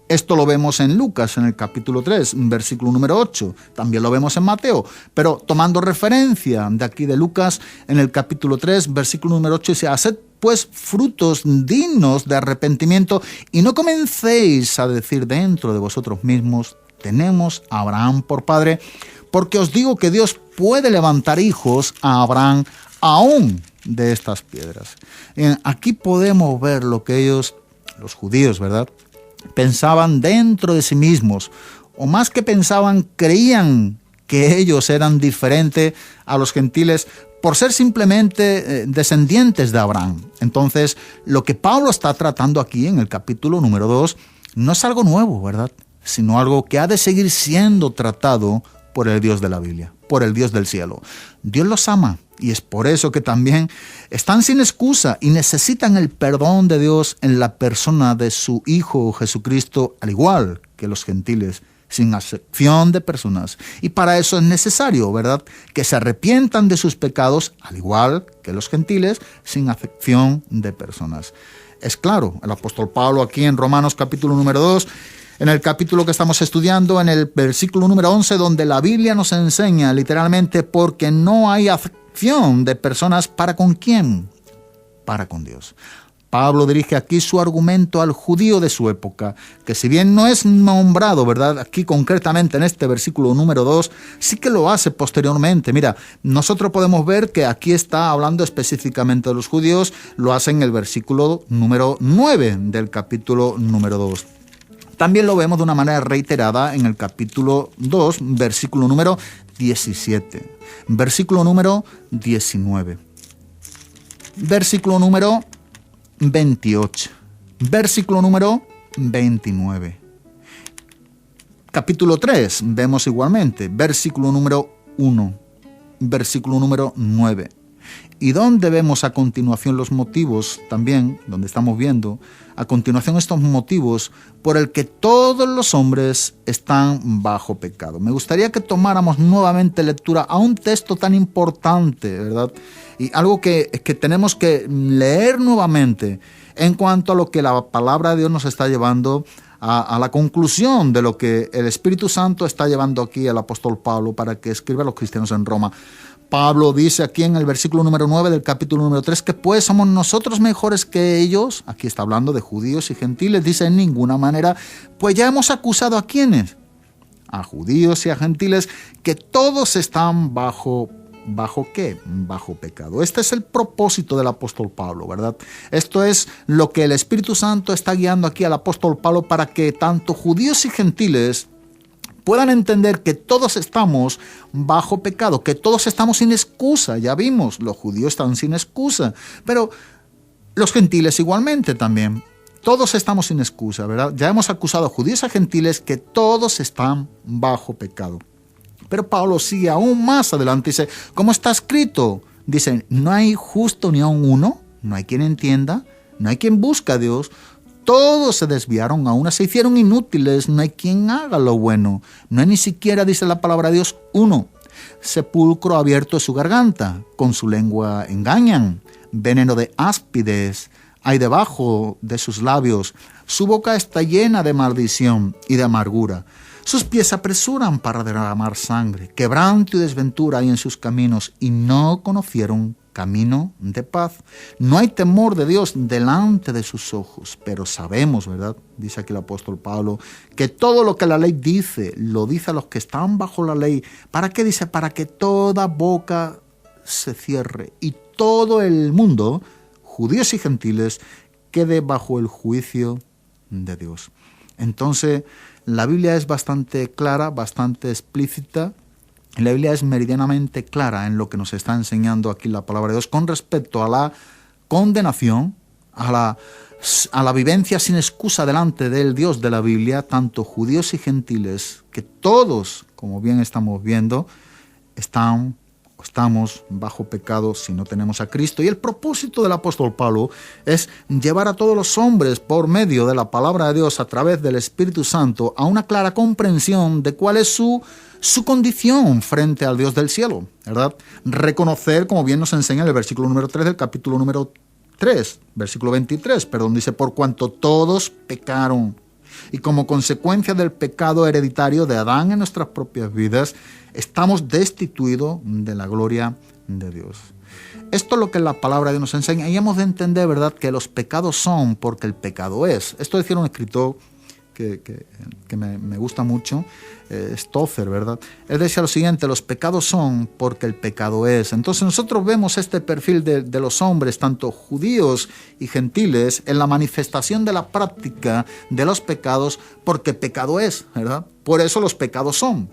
Esto lo vemos en Lucas, en el capítulo 3, versículo número 8. También lo vemos en Mateo. Pero tomando referencia de aquí de Lucas, en el capítulo 3, versículo número 8, dice, haced pues frutos dignos de arrepentimiento y no comencéis a decir dentro de vosotros mismos, tenemos a Abraham por padre, porque os digo que Dios puede levantar hijos a Abraham aún de estas piedras. Aquí podemos ver lo que ellos, los judíos, ¿verdad?, pensaban dentro de sí mismos, o más que pensaban, creían que ellos eran diferentes a los gentiles por ser simplemente descendientes de Abraham. Entonces, lo que Pablo está tratando aquí en el capítulo número 2 no es algo nuevo, ¿verdad?, sino algo que ha de seguir siendo tratado por el Dios de la Biblia, por el Dios del cielo. Dios los ama y es por eso que también están sin excusa y necesitan el perdón de Dios en la persona de su Hijo Jesucristo, al igual que los gentiles, sin acepción de personas. Y para eso es necesario, ¿verdad?, que se arrepientan de sus pecados, al igual que los gentiles, sin acepción de personas. Es claro, el apóstol Pablo aquí en Romanos capítulo número 2, en el capítulo que estamos estudiando, en el versículo número 11, donde la Biblia nos enseña literalmente, porque no hay acepción de personas, ¿para con quién? Para con Dios. Pablo dirige aquí su argumento al judío de su época, que si bien no es nombrado, ¿verdad?, aquí concretamente en este versículo número 2, sí que lo hace posteriormente. Mira, nosotros podemos ver que aquí está hablando específicamente de los judíos, lo hace en el versículo número 9 del capítulo número 2. También lo vemos de una manera reiterada en el capítulo 2, versículo número 17, versículo número 19, versículo número 28, versículo número 29. Capítulo 3, vemos igualmente, versículo número 1, versículo número 9. Y donde vemos a continuación los motivos también, donde estamos viendo a continuación estos motivos por el que todos los hombres están bajo pecado. Me gustaría que tomáramos nuevamente lectura a un texto tan importante, ¿verdad? Y algo que tenemos que leer nuevamente en cuanto a lo que la palabra de Dios nos está llevando a la conclusión de lo que el Espíritu Santo está llevando aquí al apóstol Pablo para que escriba a los cristianos en Roma. Pablo dice aquí en el versículo número 9 del capítulo número 3 que pues somos nosotros mejores que ellos. Aquí está hablando de judíos y gentiles. Dice en ninguna manera, pues ya hemos acusado a ¿quiénes? A judíos y a gentiles, que todos están ¿bajo qué? Bajo pecado. Este es el propósito del apóstol Pablo, ¿verdad? Esto es lo que el Espíritu Santo está guiando aquí al apóstol Pablo para que tanto judíos y gentiles puedan entender que todos estamos bajo pecado, que todos estamos sin excusa. Ya vimos, los judíos están sin excusa, pero los gentiles igualmente también. Todos estamos sin excusa, ¿verdad? Ya hemos acusado a judíos y a gentiles que todos están bajo pecado. Pero Pablo sigue aún más adelante y dice, ¿cómo está escrito? Dice, no hay justo ni aun uno, no hay quien entienda, no hay quien busque a Dios. Todos se desviaron, a una se hicieron inútiles, no hay quien haga lo bueno. No hay ni siquiera, dice la palabra de Dios, uno. Sepulcro abierto es su garganta, con su lengua engañan. Veneno de áspides hay debajo de sus labios. Su boca está llena de maldición y de amargura. Sus pies se apresuran para derramar sangre. Quebranto y desventura hay en sus caminos y no conocieron camino de paz. No hay temor de Dios delante de sus ojos, pero sabemos, ¿verdad?, dice aquí el apóstol Pablo, que todo lo que la ley dice, lo dice a los que están bajo la ley. ¿Para qué? Dice, para que toda boca se cierre y todo el mundo, judíos y gentiles, quede bajo el juicio de Dios. Entonces, la Biblia es bastante clara, bastante explícita. La Biblia es meridianamente clara en lo que nos está enseñando aquí la palabra de Dios con respecto a la condenación, a la vivencia sin excusa delante del Dios de la Biblia, tanto judíos y gentiles, que todos, como bien estamos viendo, estamos bajo pecado si no tenemos a Cristo. Y el propósito del apóstol Pablo es llevar a todos los hombres por medio de la palabra de Dios a través del Espíritu Santo a una clara comprensión de cuál es su condición frente al Dios del cielo, ¿verdad? Reconocer, como bien nos enseña en el versículo número 3 del capítulo número 3, versículo 23, dice, por cuanto todos pecaron y como consecuencia del pecado hereditario de Adán en nuestras propias vidas, estamos destituidos de la gloria de Dios. Esto es lo que la palabra de Dios nos enseña y hemos de entender, ¿verdad?, que los pecados son porque el pecado es. Esto decía un escritor que me gusta mucho, Stoffer, ¿verdad? Él decía lo siguiente, los pecados son porque el pecado es. Entonces nosotros vemos este perfil de los hombres, tanto judíos y gentiles, en la manifestación de la práctica de los pecados, porque pecado es, ¿verdad? Por eso los pecados son.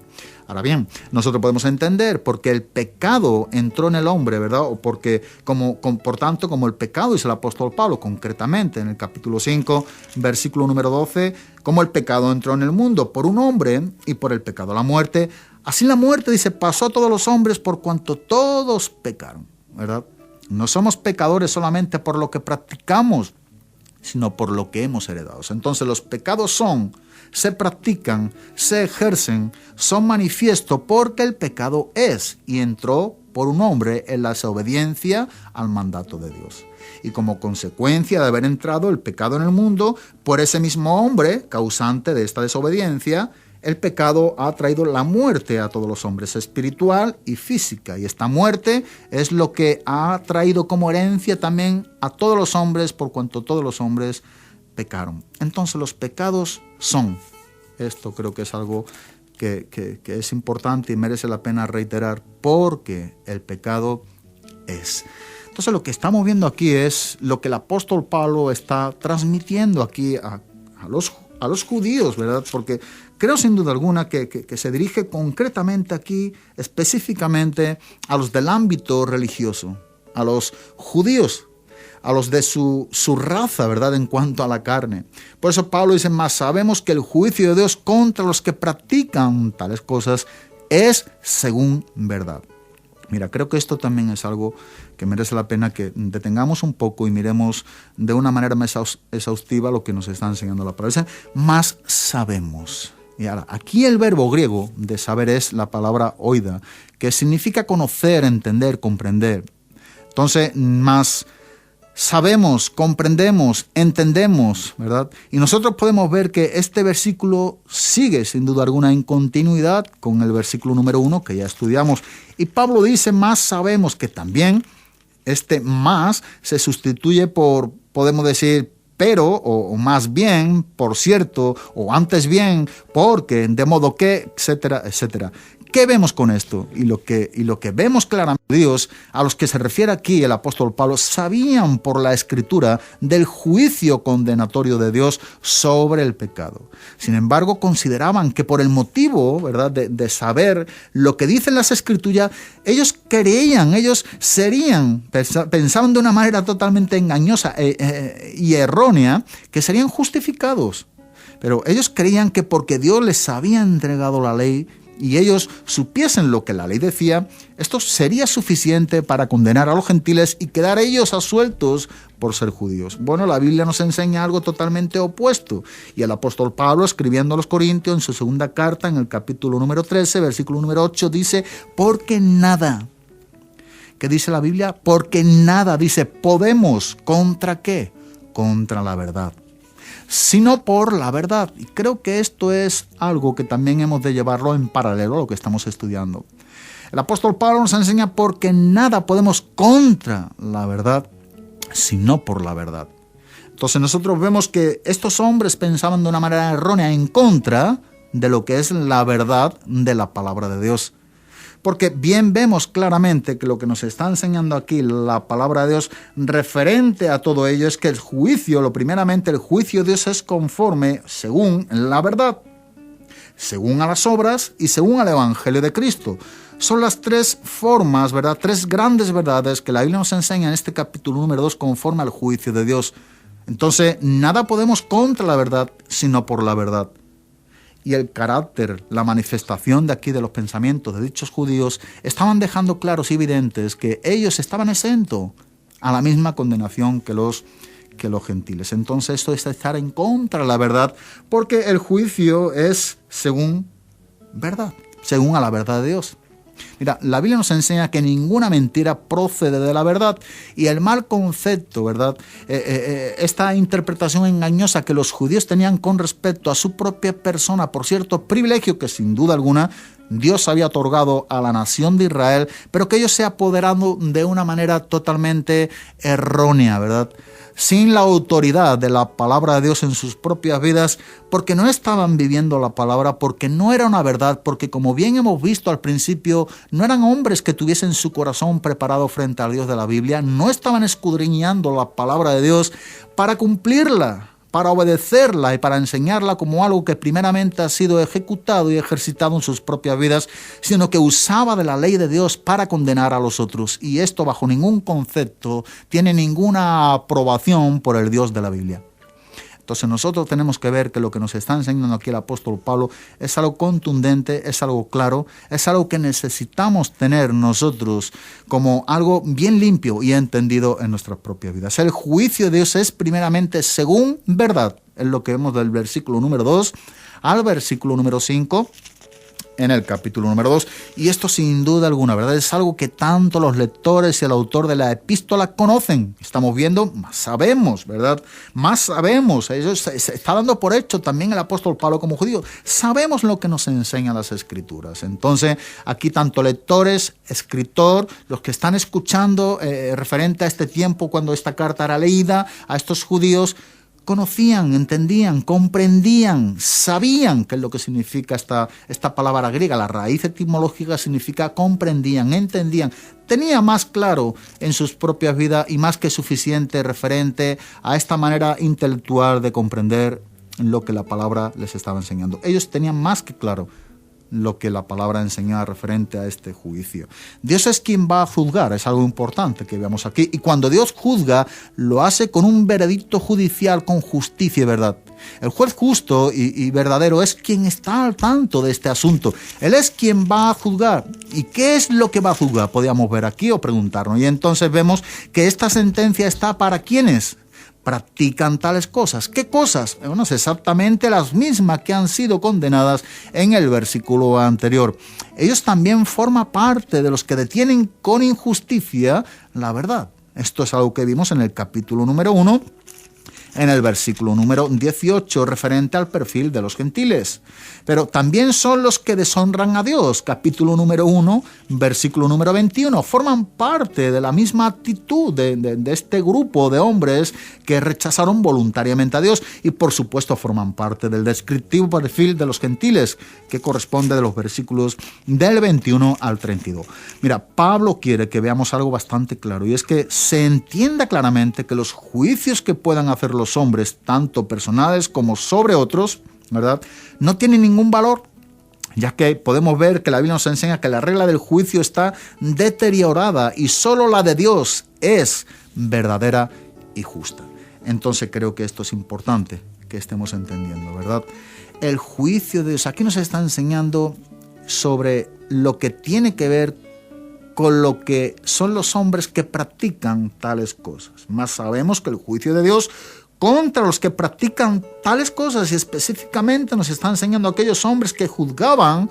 Ahora bien, nosotros podemos entender por qué el pecado entró en el hombre, ¿verdad? O porque, por tanto, como el pecado, dice el apóstol Pablo, concretamente en el capítulo 5, versículo número 12, como el pecado entró en el mundo por un hombre y por el pecado la muerte. Así la muerte, dice, pasó a todos los hombres por cuanto todos pecaron, ¿verdad? No somos pecadores solamente por lo que practicamos, sino por lo que hemos heredado. Entonces los pecados se practican, se ejercen, son manifiesto porque el pecado es y entró por un hombre en la desobediencia al mandato de Dios. Y como consecuencia de haber entrado el pecado en el mundo, por ese mismo hombre, causante de esta desobediencia, el pecado ha traído la muerte a todos los hombres, espiritual y física. Y esta muerte es lo que ha traído como herencia también a todos los hombres, por cuanto todos los hombres pecaron. Entonces los pecados son. Esto creo que es algo que es importante y merece la pena reiterar, porque el pecado es. Entonces lo que estamos viendo aquí es lo que el apóstol Pablo está transmitiendo aquí a los judíos, ¿verdad? Porque creo sin duda alguna que se dirige concretamente aquí, específicamente a los del ámbito religioso, a los judíos, a los de su raza, ¿verdad?, en cuanto a la carne. Por eso Pablo dice, más sabemos que el juicio de Dios contra los que practican tales cosas es según verdad. Mira, creo que esto también es algo que merece la pena que detengamos un poco y miremos de una manera más exhaustiva lo que nos está enseñando la palabra. Dice, más sabemos. Y ahora, aquí el verbo griego de saber es la palabra oida, que significa conocer, entender, comprender. Entonces, más sabemos, comprendemos, entendemos, ¿verdad? Y nosotros podemos ver que este versículo sigue sin duda alguna en continuidad con el versículo número 1 que ya estudiamos. Y Pablo dice, más sabemos, que también este más se sustituye por, podemos decir, pero, o más bien, por cierto, o antes bien, porque, de modo que, etcétera, etcétera. ¿Qué vemos con esto? Y lo que vemos claramente, Dios, a los que se refiere aquí el apóstol Pablo, sabían por la Escritura del juicio condenatorio de Dios sobre el pecado. Sin embargo, consideraban que por el motivo, ¿verdad?, de saber lo que dicen las Escrituras, ellos creían, ellos pensaban de una manera totalmente engañosa y errónea, que serían justificados. Pero ellos creían que porque Dios les había entregado la ley, y ellos supiesen lo que la ley decía, esto sería suficiente para condenar a los gentiles y quedar ellos absueltos por ser judíos. Bueno, la Biblia nos enseña algo totalmente opuesto. Y el apóstol Pablo, escribiendo a los Corintios en su segunda carta, en el capítulo número 13, versículo número 8, dice, porque nada. ¿Qué dice la Biblia? Porque nada, dice, podemos. ¿Contra qué? Contra la verdad. Sino por la verdad. Y creo que esto es algo que también hemos de llevarlo en paralelo a lo que estamos estudiando. El apóstol Pablo nos enseña porque nada podemos contra la verdad, sino por la verdad. Entonces nosotros vemos que estos hombres pensaban de una manera errónea en contra de lo que es la verdad de la palabra de Dios. Porque bien vemos claramente que lo que nos está enseñando aquí la palabra de Dios referente a todo ello es que el juicio, primeramente el juicio de Dios es conforme según la verdad, según a las obras y según al Evangelio de Cristo. Son las tres formas, ¿verdad?, tres grandes verdades que la Biblia nos enseña en este capítulo número 2 conforme al juicio de Dios. Entonces, nada podemos contra la verdad, sino por la verdad. Y el carácter, la manifestación de aquí de los pensamientos de dichos judíos estaban dejando claros y evidentes que ellos estaban exentos a la misma condenación que los gentiles. Entonces esto es estar en contra de la verdad, porque el juicio es según verdad, según a la verdad de Dios. Mira, la Biblia nos enseña que ninguna mentira procede de la verdad, y el mal concepto, ¿verdad?, esta interpretación engañosa que los judíos tenían con respecto a su propia persona por cierto privilegio que sin duda alguna Dios había otorgado a la nación de Israel, pero que ellos se apoderaron de una manera totalmente errónea, ¿verdad?, sin la autoridad de la palabra de Dios en sus propias vidas, porque no estaban viviendo la palabra, porque no era una verdad, porque como bien hemos visto al principio, no eran hombres que tuviesen su corazón preparado frente al Dios de la Biblia, no estaban escudriñando la palabra de Dios para cumplirla, para obedecerla y para enseñarla como algo que primeramente ha sido ejecutado y ejercitado en sus propias vidas, sino que usaba de la ley de Dios para condenar a los otros. Y esto bajo ningún concepto tiene ninguna aprobación por el Dios de la Biblia. Entonces nosotros tenemos que ver que lo que nos está enseñando aquí el apóstol Pablo es algo contundente, es algo claro, es algo que necesitamos tener nosotros como algo bien limpio y entendido en nuestras propias vidas. El juicio de Dios es primeramente según verdad, es lo que vemos del versículo número 2 al versículo número 5. En el capítulo número 2, y esto sin duda alguna, ¿verdad? Es algo que tanto los lectores y el autor de la epístola conocen. Estamos viendo, más sabemos, ¿verdad? Más sabemos. Eso se está dando por hecho también el apóstol Pablo como judío. Sabemos lo que nos enseñan las Escrituras. Entonces, aquí tanto lectores, escritor, los que están escuchando referente a este tiempo cuando esta carta era leída a estos judíos, conocían, entendían, comprendían, sabían qué es lo que significa esta palabra griega. La raíz etimológica significa comprendían, entendían. Tenía más claro en sus propias vidas y más que suficiente referente a esta manera intelectual de comprender lo que la palabra les estaba enseñando. Ellos tenían más que claro lo que la palabra enseñaba referente a este juicio. Dios es quien va a juzgar, es algo importante que veamos aquí. Y cuando Dios juzga, lo hace con un veredicto judicial, con justicia y verdad. El juez justo y verdadero es quien está al tanto de este asunto. Él es quien va a juzgar. ¿Y qué es lo que va a juzgar? Podríamos ver aquí o preguntarnos. Y entonces vemos que esta sentencia está para ¿quiénes? Practican tales cosas. ¿Qué cosas? Bueno, es exactamente las mismas que han sido condenadas en el versículo anterior. Ellos también forman parte de los que detienen con injusticia la verdad. Esto es algo que vimos en el capítulo número 1, en el versículo número 18, referente al perfil de los gentiles. Pero también son los que deshonran a Dios, capítulo número 1, versículo número 21. Forman parte de la misma actitud de este grupo de hombres que rechazaron voluntariamente a Dios y por supuesto forman parte del descriptivo perfil de los gentiles, que corresponde de los versículos del 21 al 32. Mira, Pablo quiere que veamos algo bastante claro, y es que se entienda claramente que los juicios que puedan hacer los hombres, tanto personales como sobre otros, ¿verdad?, no tienen ningún valor, ya que podemos ver que la Biblia nos enseña que la regla del juicio está deteriorada y solo la de Dios es verdadera y justa. Entonces creo que esto es importante que estemos entendiendo, ¿verdad? El juicio de Dios aquí nos está enseñando sobre lo que tiene que ver con lo que son los hombres que practican tales cosas. Más sabemos que el juicio de Dios contra los que practican tales cosas, y específicamente nos está enseñando a aquellos hombres que juzgaban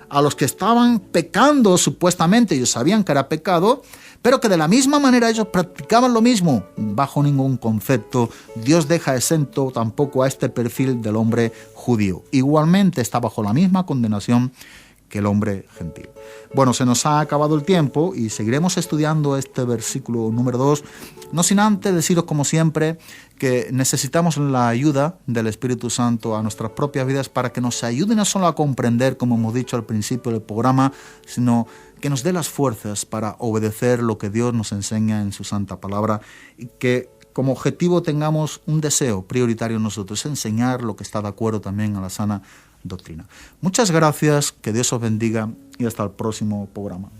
a los que estaban pecando supuestamente. Ellos sabían que era pecado, pero que de la misma manera ellos practicaban lo mismo. Bajo ningún concepto Dios deja exento tampoco a este perfil del hombre judío. Igualmente está bajo la misma condenación que el hombre gentil. Bueno, se nos ha acabado el tiempo y seguiremos estudiando este versículo número 2, no sin antes deciros, como siempre, que necesitamos la ayuda del Espíritu Santo a nuestras propias vidas para que nos ayude no solo a comprender, como hemos dicho al principio del programa, sino que nos dé las fuerzas para obedecer lo que Dios nos enseña en su santa palabra, y que como objetivo tengamos un deseo prioritario en nosotros, enseñar lo que está de acuerdo también a la sana doctrina. Muchas gracias, que Dios os bendiga y hasta el próximo programa.